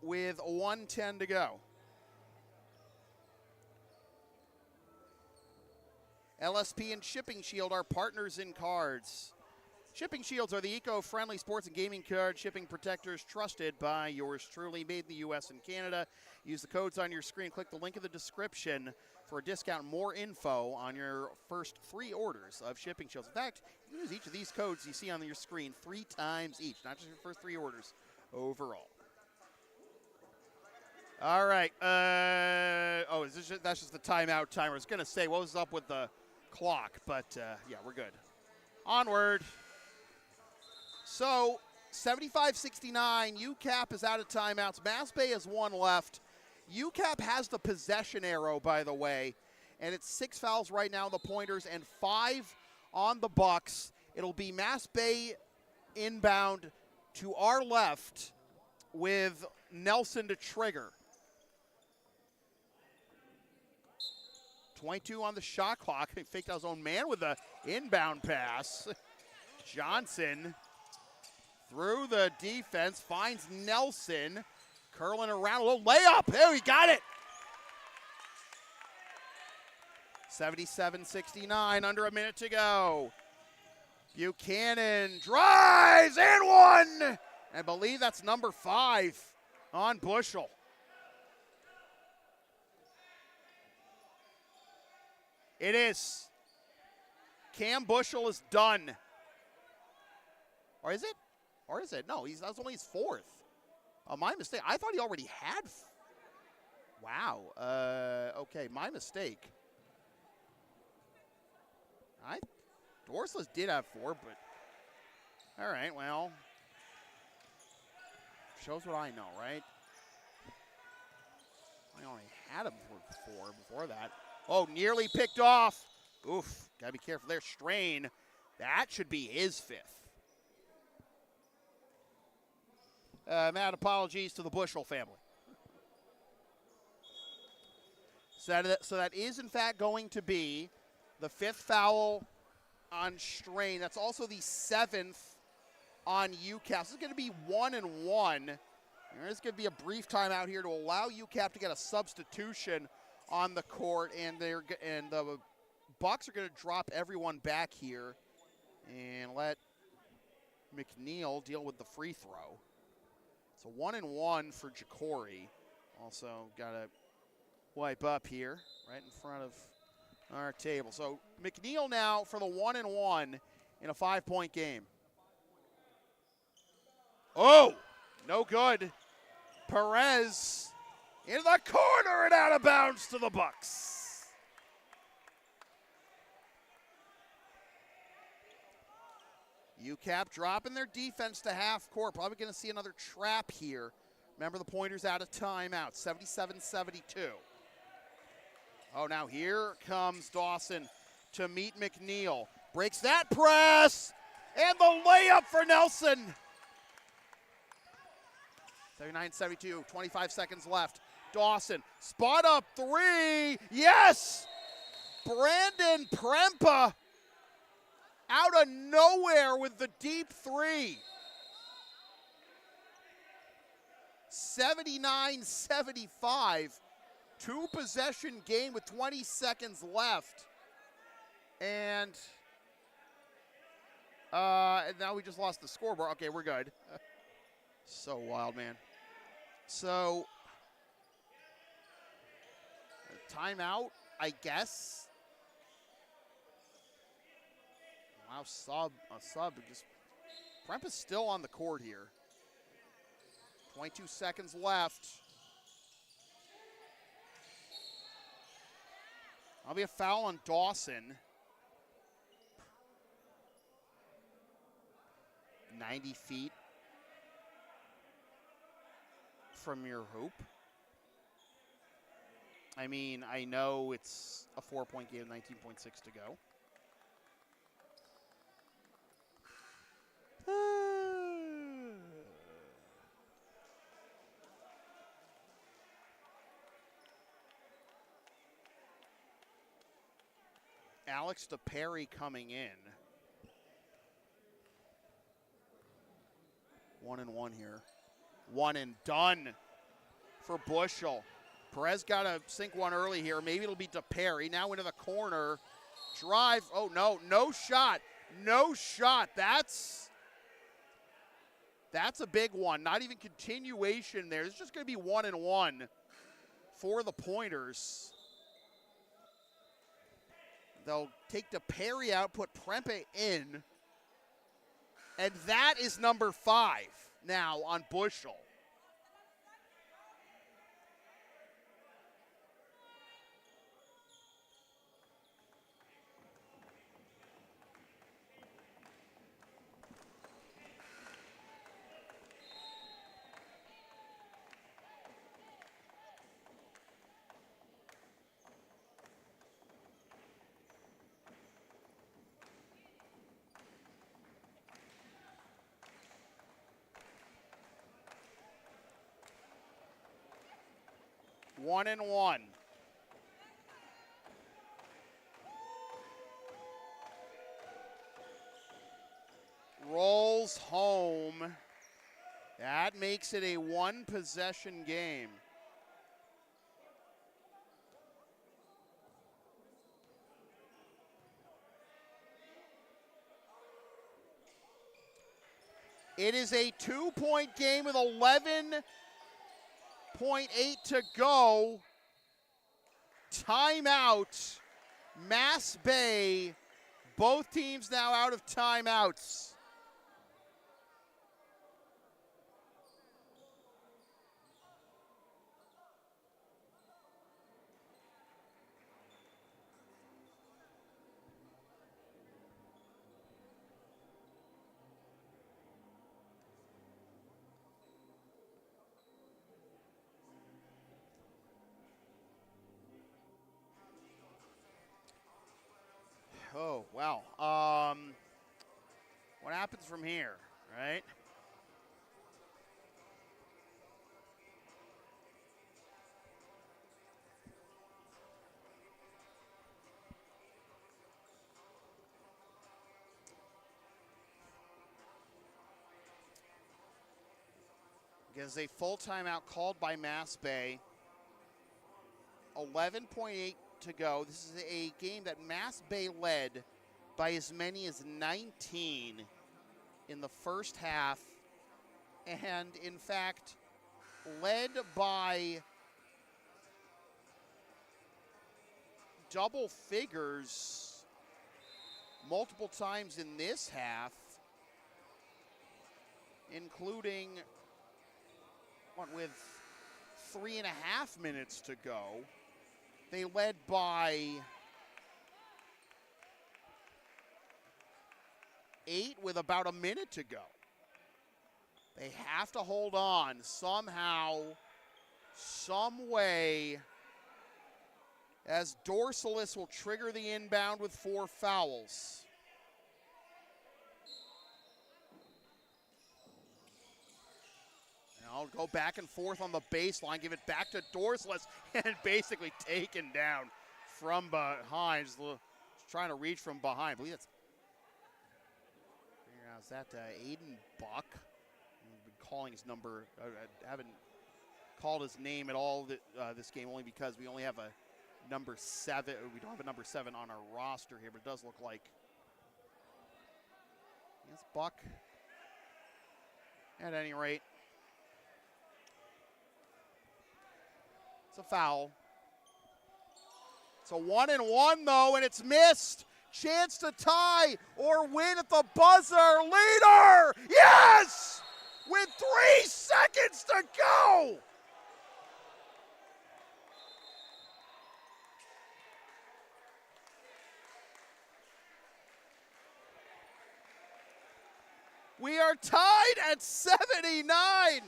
with 1:10 to go. LSP and Shipping Shield are partners in cards. Shipping Shields are the eco-friendly sports and gaming card shipping protectors trusted by yours truly, made in the U.S. and Canada. Use the codes on your screen. Click the link in the description for a discount. More info on your first 3 orders of Shipping Shields. In fact, you can use each of these codes you see on your screen 3 times each, not just your first 3 orders, overall. All right. That's just the timeout timer. I was going to say, what was up with the clock? But, yeah, we're good. Onward. So, 75-69, UCAP is out of timeouts. MassBay has 1 left. UCAP has the possession arrow, by the way, and it's 6 fouls right now on the Pointers and 5 on the Bucks. It'll be MassBay inbound to our left with Nelson to trigger. 22 on the shot clock. He faked out his own man with the inbound pass. Johnson through the defense, finds Nelson, curling around, a little layup. There, he got it. 77-69, under a minute to go. Buchanan drives and 1. I believe that's number 5 on Bushel. It is. Cam Bushel is done. Or is it? Or is it? No, that's only his 4th. Oh, my mistake. I thought he already had. Wow. Okay, my mistake. Dorslis did have 4, but all right, well. Shows what I know, right? I only had him for 4 before that. Oh, nearly picked off. Oof, gotta be careful there. Strain. That should be his 5th. Mad apologies to the Bushel family. So that is, in fact, going to be the 5th foul on Strain. That's also the 7th on UCAP. This is going to be 1 and 1. There's going to be a brief timeout here to allow UCAP to get a substitution on the court, and the Bucks are going to drop everyone back here and let McNeil deal with the free throw. So 1-1 for Jacory. Also got to wipe up here right in front of our table. So McNeil now for the 1-1 in a 5-point game. Oh, no good. Perez into the corner and out of bounds to the Bucks. UCAP dropping their defense to half court. Probably going to see another trap here. Remember, the Pointers out of timeout, 77-72. Oh, now here comes Dawson to meet McNeil. Breaks that press, and the layup for Nelson. 79-72, 25 seconds left. Dawson, spot up three, yes! Brandon Prempa out of nowhere with the deep three. 79-75, two-possession game with 20 seconds left. And now we just lost the scoreboard. Okay, we're good. So wild, man. So, timeout, I guess. Wow, a sub. Just Prempa's still on the court here. 22 seconds left. That'll be a foul on Dawson. 90 feet from your hoop. I mean, I know it's a 4-point game, 19.6 to go. Alex DePerry coming in. 1-1 here. One and done for Bushel. Perez got to sink one early here. Maybe it'll be DePerry. Now into the corner. Drive. Oh, no. No shot. No shot. That's a big one. Not even continuation there. It's just going to be 1-1 for the Pointers. They'll take DePerry out, put Prempa in. And that is number 5 now on Bushel. One and one. Rolls home. That makes it a one-possession game. It is a 2-point game with 11.8 to go. Timeout. MassBay. Both teams now out of timeouts. Oh, wow. What happens from here, right? Because a full timeout called by MassBay. 11.8 to go. This is a game that MassBay led by as many as 19 in the first half, and in fact led by double figures multiple times in this half, including with 3.5 minutes to go. They led by 8 with about a minute to go. They have to hold on somehow, some way, as Dorsalis will trigger the inbound with 4 fouls. And I'll go back and forth on the baseline, give it back to Dorsalis, and basically taken down from behind. Just trying to reach from behind. I believe that's, is that Aiden Buck? I've been calling his number. I haven't called his name at all this game, only because we only have a number 7. We don't have a number 7 on our roster here, but it does look like it's Buck. At any rate, it's a foul. It's a 1-and-1 though, and it's missed. Chance to tie or win at the buzzer. Leader, yes! With 3 seconds to go. We are tied at 79.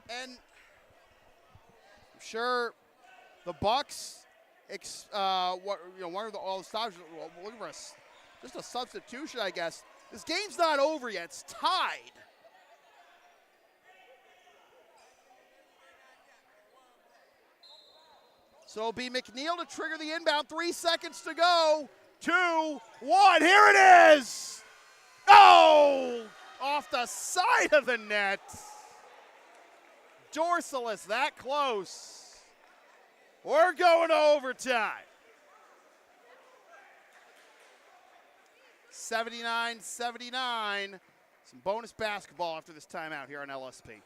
And I'm sure the Bucks, one of all the stops, looking for just a substitution, I guess. This game's not over yet. It's tied. So it'll be McNeil to trigger the inbound. 3 seconds to go. 2, 1, here it is! Oh! Off the side of the net. Dorsalis that close. We're going to overtime. 79-79. Some bonus basketball after this timeout here on LSP.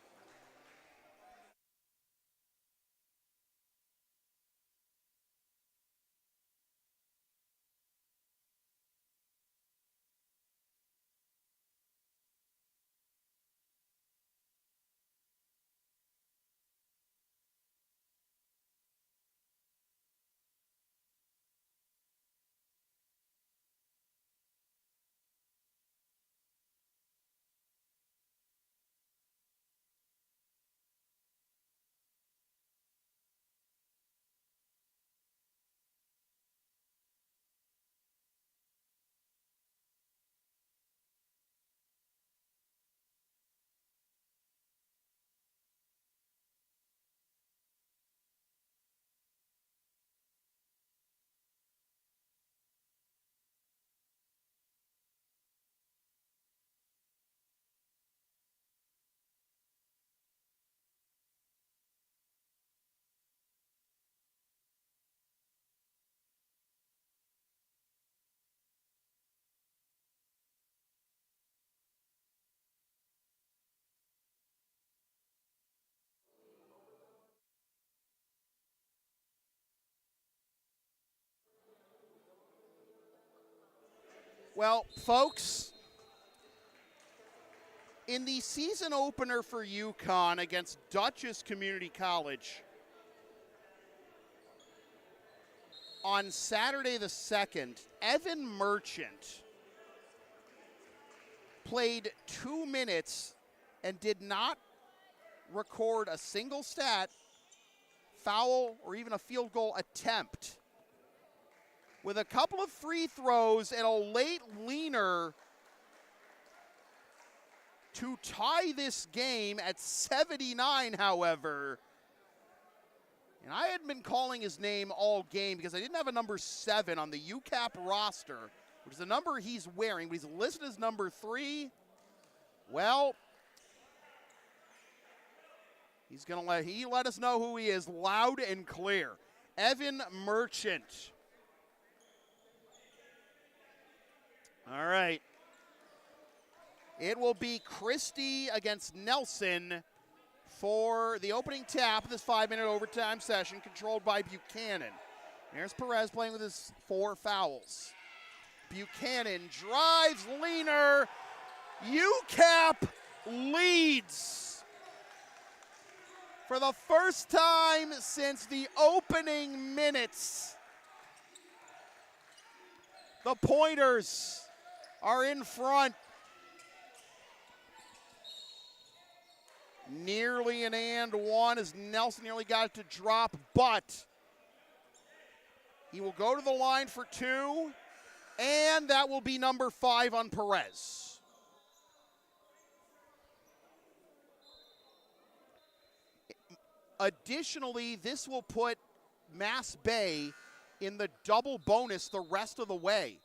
Well, folks, in the season opener for UConn against Dutchess Community College on Saturday the 2nd, Evan Merchant played 2 minutes and did not record a single stat, foul, or even a field goal attempt. With a couple of free throws and a late leaner to tie this game at 79, however. And I had been calling his name all game because I didn't have a number 7 on the UCAP roster, which is the number he's wearing, but he's listed as number 3. Well, He let us know who he is loud and clear. Evan Merchant. All right. It will be Christie against Nelson for the opening tap of this 5-minute overtime session, controlled by Buchanan. There's Perez playing with his 4 fouls. Buchanan drives, leaner. UCAP leads. For the first time since the opening minutes, the Pointers are in front. Nearly an and one as Nelson nearly got it to drop, but he will go to the line for 2, and that will be number 5 on Perez. Additionally, this will put MassBay in the double bonus the rest of the way.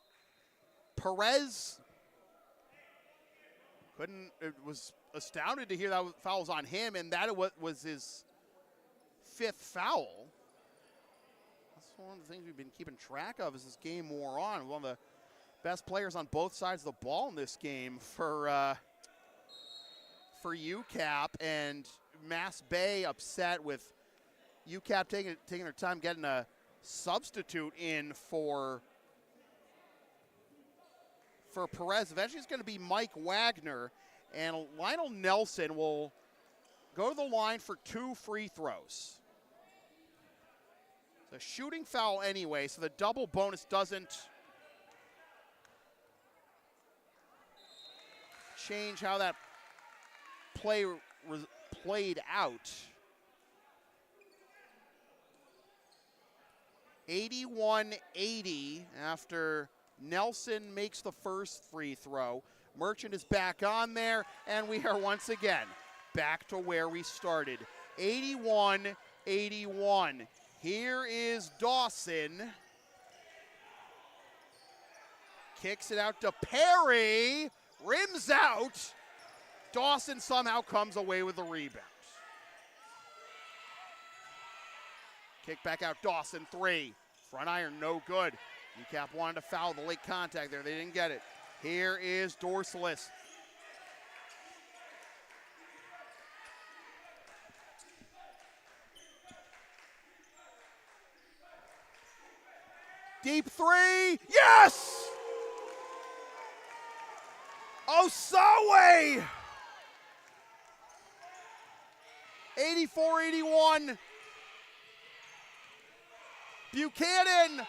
Perez was astounded to hear that foul was on him, and that was his 5th foul. That's one of the things we've been keeping track of as this game wore on. One of the best players on both sides of the ball in this game for UCAP, and MassBay upset with UCAP taking their time getting a substitute in for Perez. Eventually it's going to be Mike Wagner, and Lionel Nelson will go to the line for 2 free throws. It's a shooting foul anyway, so the double bonus doesn't change how that play played out. 81-80 after Nelson makes the first free throw. Merchant is back on there, and we are once again back to where we started. 81-81. Here is Dawson. Kicks it out to Perry. Rims out. Dawson somehow comes away with the rebound. Kick back out, Dawson, 3. Front iron, no good. UCAP wanted to foul the late contact there. They didn't get it. Here is Dorsalis. Deep 3, yes! Osawe! 84-81. Buchanan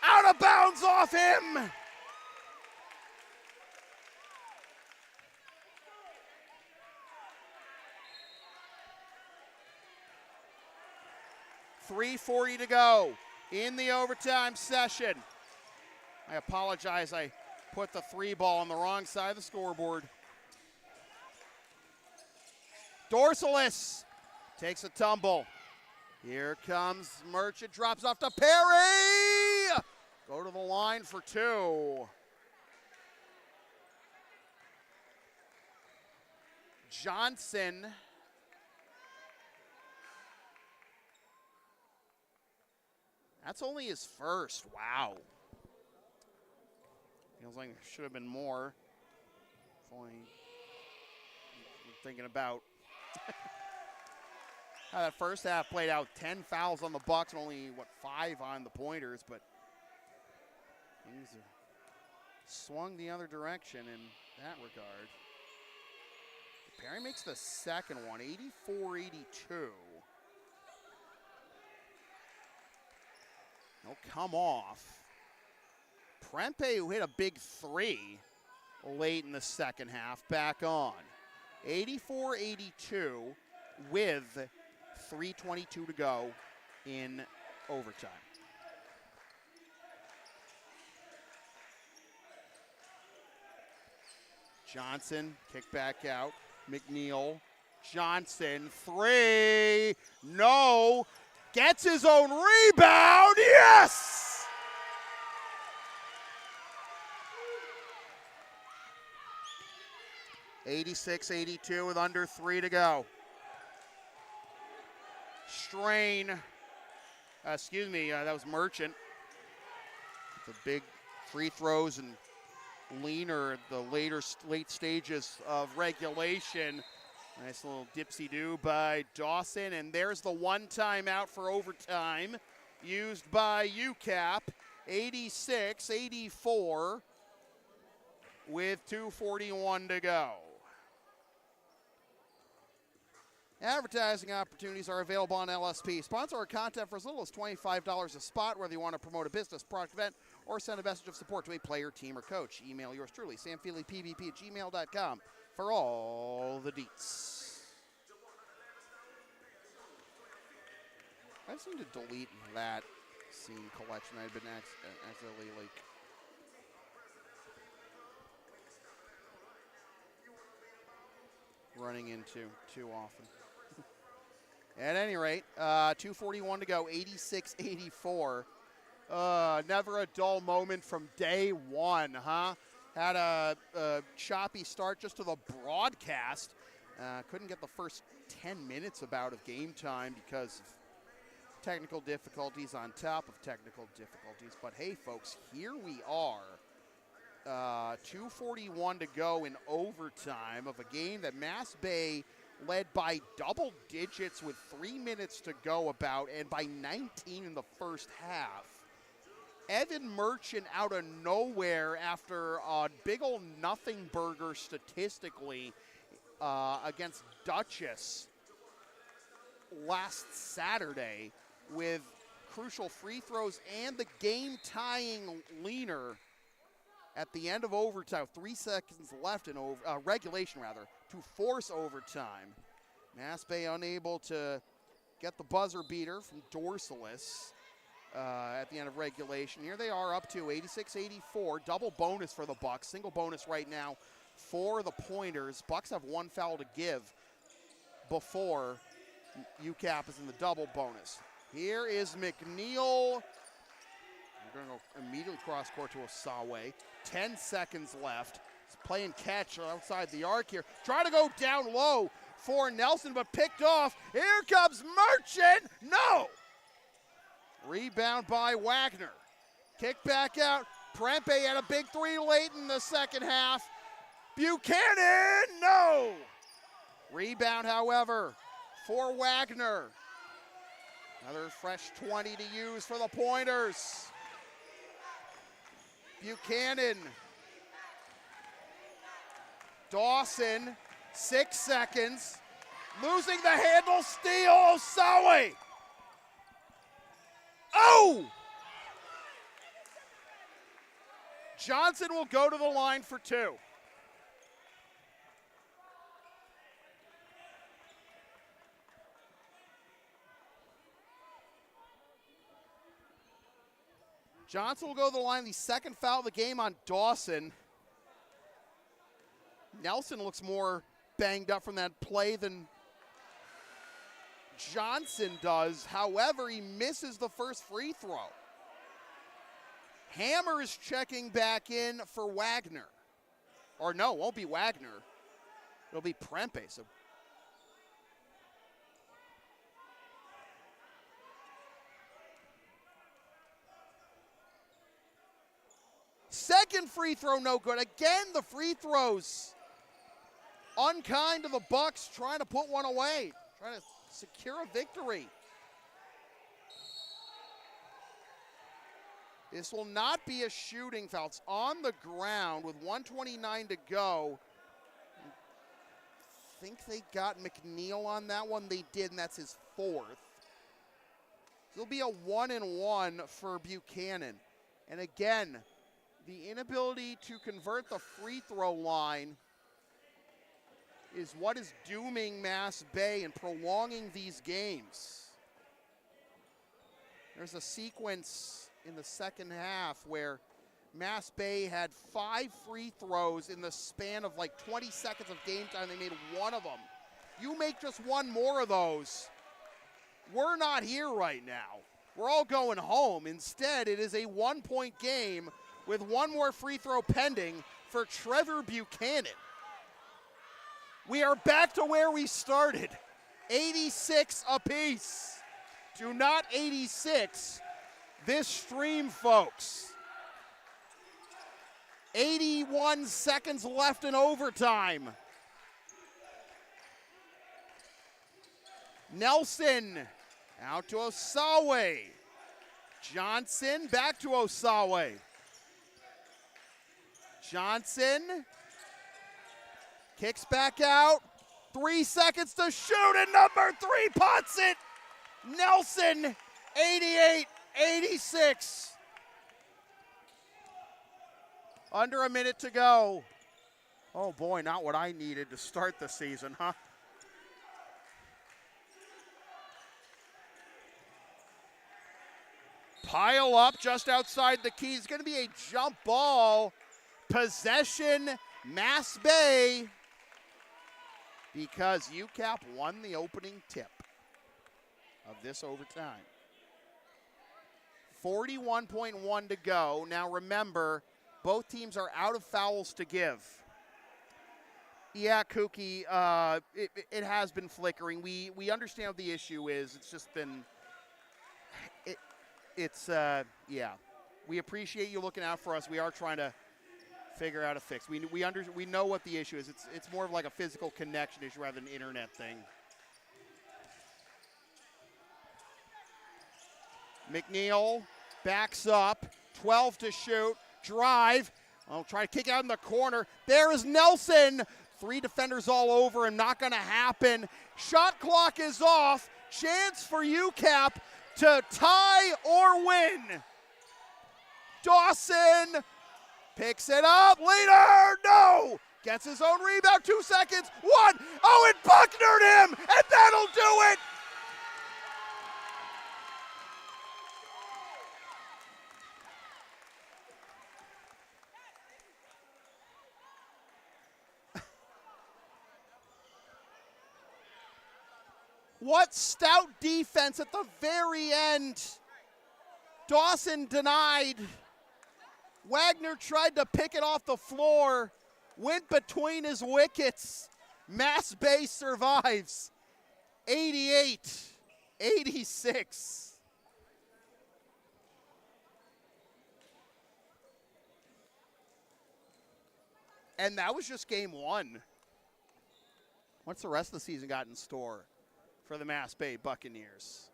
out of bounds off him. .340 to go in the overtime session. I apologize, I put the 3 ball on the wrong side of the scoreboard. Dorsalis takes a tumble. Here comes Merchant, drops off to Perry. Go to the line for 2. Johnson. That's only his first. Wow. Feels like there should have been more. If only I'm thinking about how that first half played out. 10 fouls on the Bucks and only, 5 on the Pointers, but things are swung the other direction in that regard. Perry makes the second one, 84-82. No come off. Prempe, who hit a big 3 late in the second half, back on. 84-82 with 3:22 to go in overtime. Johnson, kick back out. McNeil, Johnson, 3, no. Gets his own rebound, yes! .86-82 with under 3 to go. strain. That was Merchant. The big free throws and leaner at the late stages of regulation. Nice little dipsy-do by Dawson, and there's the one timeout for overtime used by UCAP, 86-84 with 2:41 to go. Advertising opportunities are available on LSP. Sponsor our content for as little as $25 a spot, whether you want to promote a business, product, event, or send a message of support to a player, team, or coach. Email yours truly, samfeelypvp@gmail.com, for all the deets. I seem to delete that scene collection. I'd been accidentally, running into too often. At any rate, 2:41 to go, 86-84. Never a dull moment from day one, huh? Had a choppy start just to the broadcast. Couldn't get the first 10 minutes about of game time because of technical difficulties on top of technical difficulties. But hey, folks, here we are. 2:41 to go in overtime of a game that MassBay led by double digits with 3 minutes to go about, and by 19 in the first half. Evan Merchant out of nowhere after a big old nothing burger statistically against Dutchess last Saturday with crucial free throws and the game-tying leaner at the end of overtime, 3 seconds left in regulation, to force overtime. MassBay unable to get the buzzer beater from Dorsalis at the end of regulation. Here they are up to 86-84, double bonus for the Bucks, single bonus right now for the Pointers. Bucks have one foul to give before UCAP is in the double bonus. Here is McNeil. We're going to go immediately cross court to Osawe. 10 seconds left. He's playing catch outside the arc here. Trying to go down low for Nelson, but picked off. Here comes Merchant. No! Rebound by Wagner. Kick back out. Prempe had a big three late in the second half. Buchanan, no! Rebound, however, for Wagner. Another fresh 20 to use for the Pointers. Buchanan. Dawson, 6 seconds. Losing the handle, steal, Osawe. Oh! Johnson will go to the line for two. Johnson will go to the line, the second foul of the game on Dawson. Nelson looks more banged up from that play than Johnson does. However, he misses the first free throw. Hammer is checking back in for Wagner. Or no, it won't be Wagner. It'll be Prempe. So second free throw, no good. Again, the free throws unkind to the Bucks, trying to put one away, trying to secure a victory. This will not be a shooting foul. It's on the ground with 1:29 to go. I think they got McNeil on that one. They did, and that's his fourth. It'll be a 1-and-1 for Buchanan. And again, the inability to convert the free throw line is what is dooming MassBay and prolonging these games. There's a sequence in the second half where MassBay had 5 free throws in the span of like 20 seconds of game time. They made one of them. You make just one more of those, we're not here right now. We're all going home. Instead, it is a 1-point game with one more free throw pending for Trevor Buchanan. We are back to where we started, 86 apiece. Do not 86 this stream, folks. 81 seconds left in overtime. Nelson out to Osawe. Johnson back to Osawe. Johnson kicks back out. 3 seconds to shoot, and number 3 pots it. Nelson, 88-86. Under a minute to go. Oh boy, not what I needed to start the season, huh? Pile up just outside the key. It's going to be a jump ball. Possession, MassBay, because UCAP won the opening tip of this overtime. 41.1 to go. Now remember, both teams are out of fouls to give. Yeah, Kookie, it has been flickering. We understand what the issue is. It's just been, yeah. We appreciate you looking out for us. We are trying to figure out a fix. We know what the issue is. It's more of like a physical connection issue rather than an internet thing. McNeil backs up, 12 to shoot, drive. I'll try to kick out in the corner. There is Nelson. 3 defenders all over him, not gonna happen. Shot clock is off. Chance for UCAP to tie or win. Dawson picks it up, leader, no! Gets his own rebound, 2 seconds, 1. Oh, it Bucknered him, and that'll do it! What stout defense at the very end. Dawson denied. Wagner tried to pick it off the floor, went between his wickets. MassBay survives. 88-86. And that was just game 1. What's the rest of the season got in store for the MassBay Buccaneers?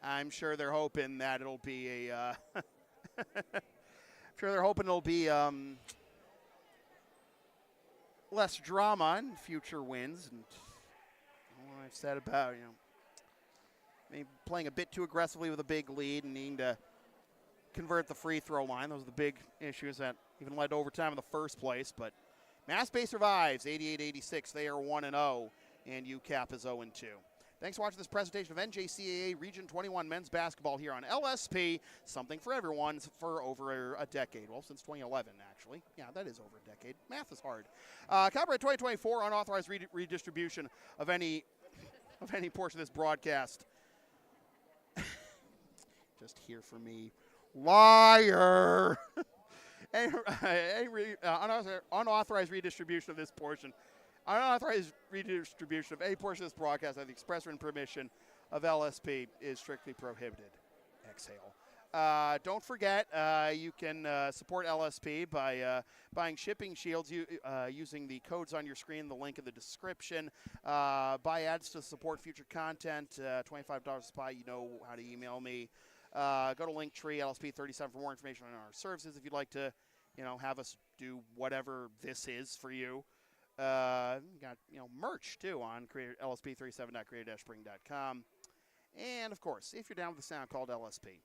I'm sure they're hoping that it'll be a less drama and future wins. And what I've said about, maybe playing a bit too aggressively with a big lead and needing to convert the free throw line. Those are the big issues that even led to overtime in the first place. But MassBay survives 88-86. They are 1-0, and UCAP is 0-2. Thanks for watching this presentation of NJCAA Region 21 men's basketball here on LSP. Something for everyone for over a decade. Well, since 2011, actually. Yeah, that is over a decade. Math is hard. Copyright 2024, unauthorized redistribution of any portion of this broadcast. Just hear from me. Liar! Unauthorized redistribution of this portion. Unauthorized redistribution of any portion of this broadcast at the express written permission of LSP is strictly prohibited. Exhale. Don't forget, you can support LSP by buying shipping shields using the codes on your screen, the link in the description. Buy ads to support future content, $25 a spot. You know how to email me. Go to Linktree, LSP37 for more information on our services if you'd like to, have us do whatever this is for you. Got merch too on lsp37.creative-spring.com. And of course, if you're down with the sound called LSP,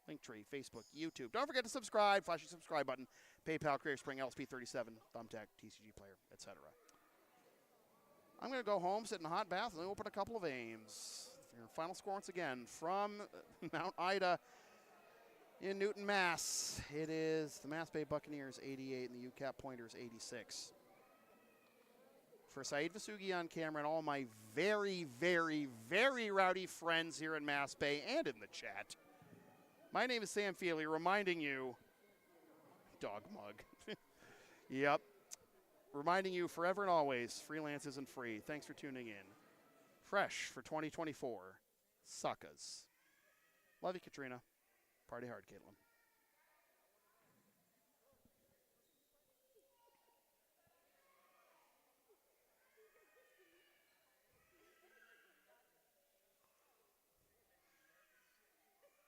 Linktree, Facebook, YouTube. Don't forget to subscribe, flash the subscribe button, PayPal, Creative Spring, LSP37, Thumbtack, TCG Player, etc. I'm going to go home, sit in a hot bath, and then open a couple of aims. Your final score once again from Mount Ida in Newton, Mass. It is the MassBay Buccaneers 88 and the UCAP Pointers 86. For Saeed Vasugi on camera and all my very, very, very rowdy friends here in MassBay and in the chat, my name is Sam Feely, reminding you, dog mug, yep, reminding you forever and always, freelance isn't free. Thanks for tuning in. Fresh for 2024, suckers. Love you, Katrina. Party hard, Caitlin.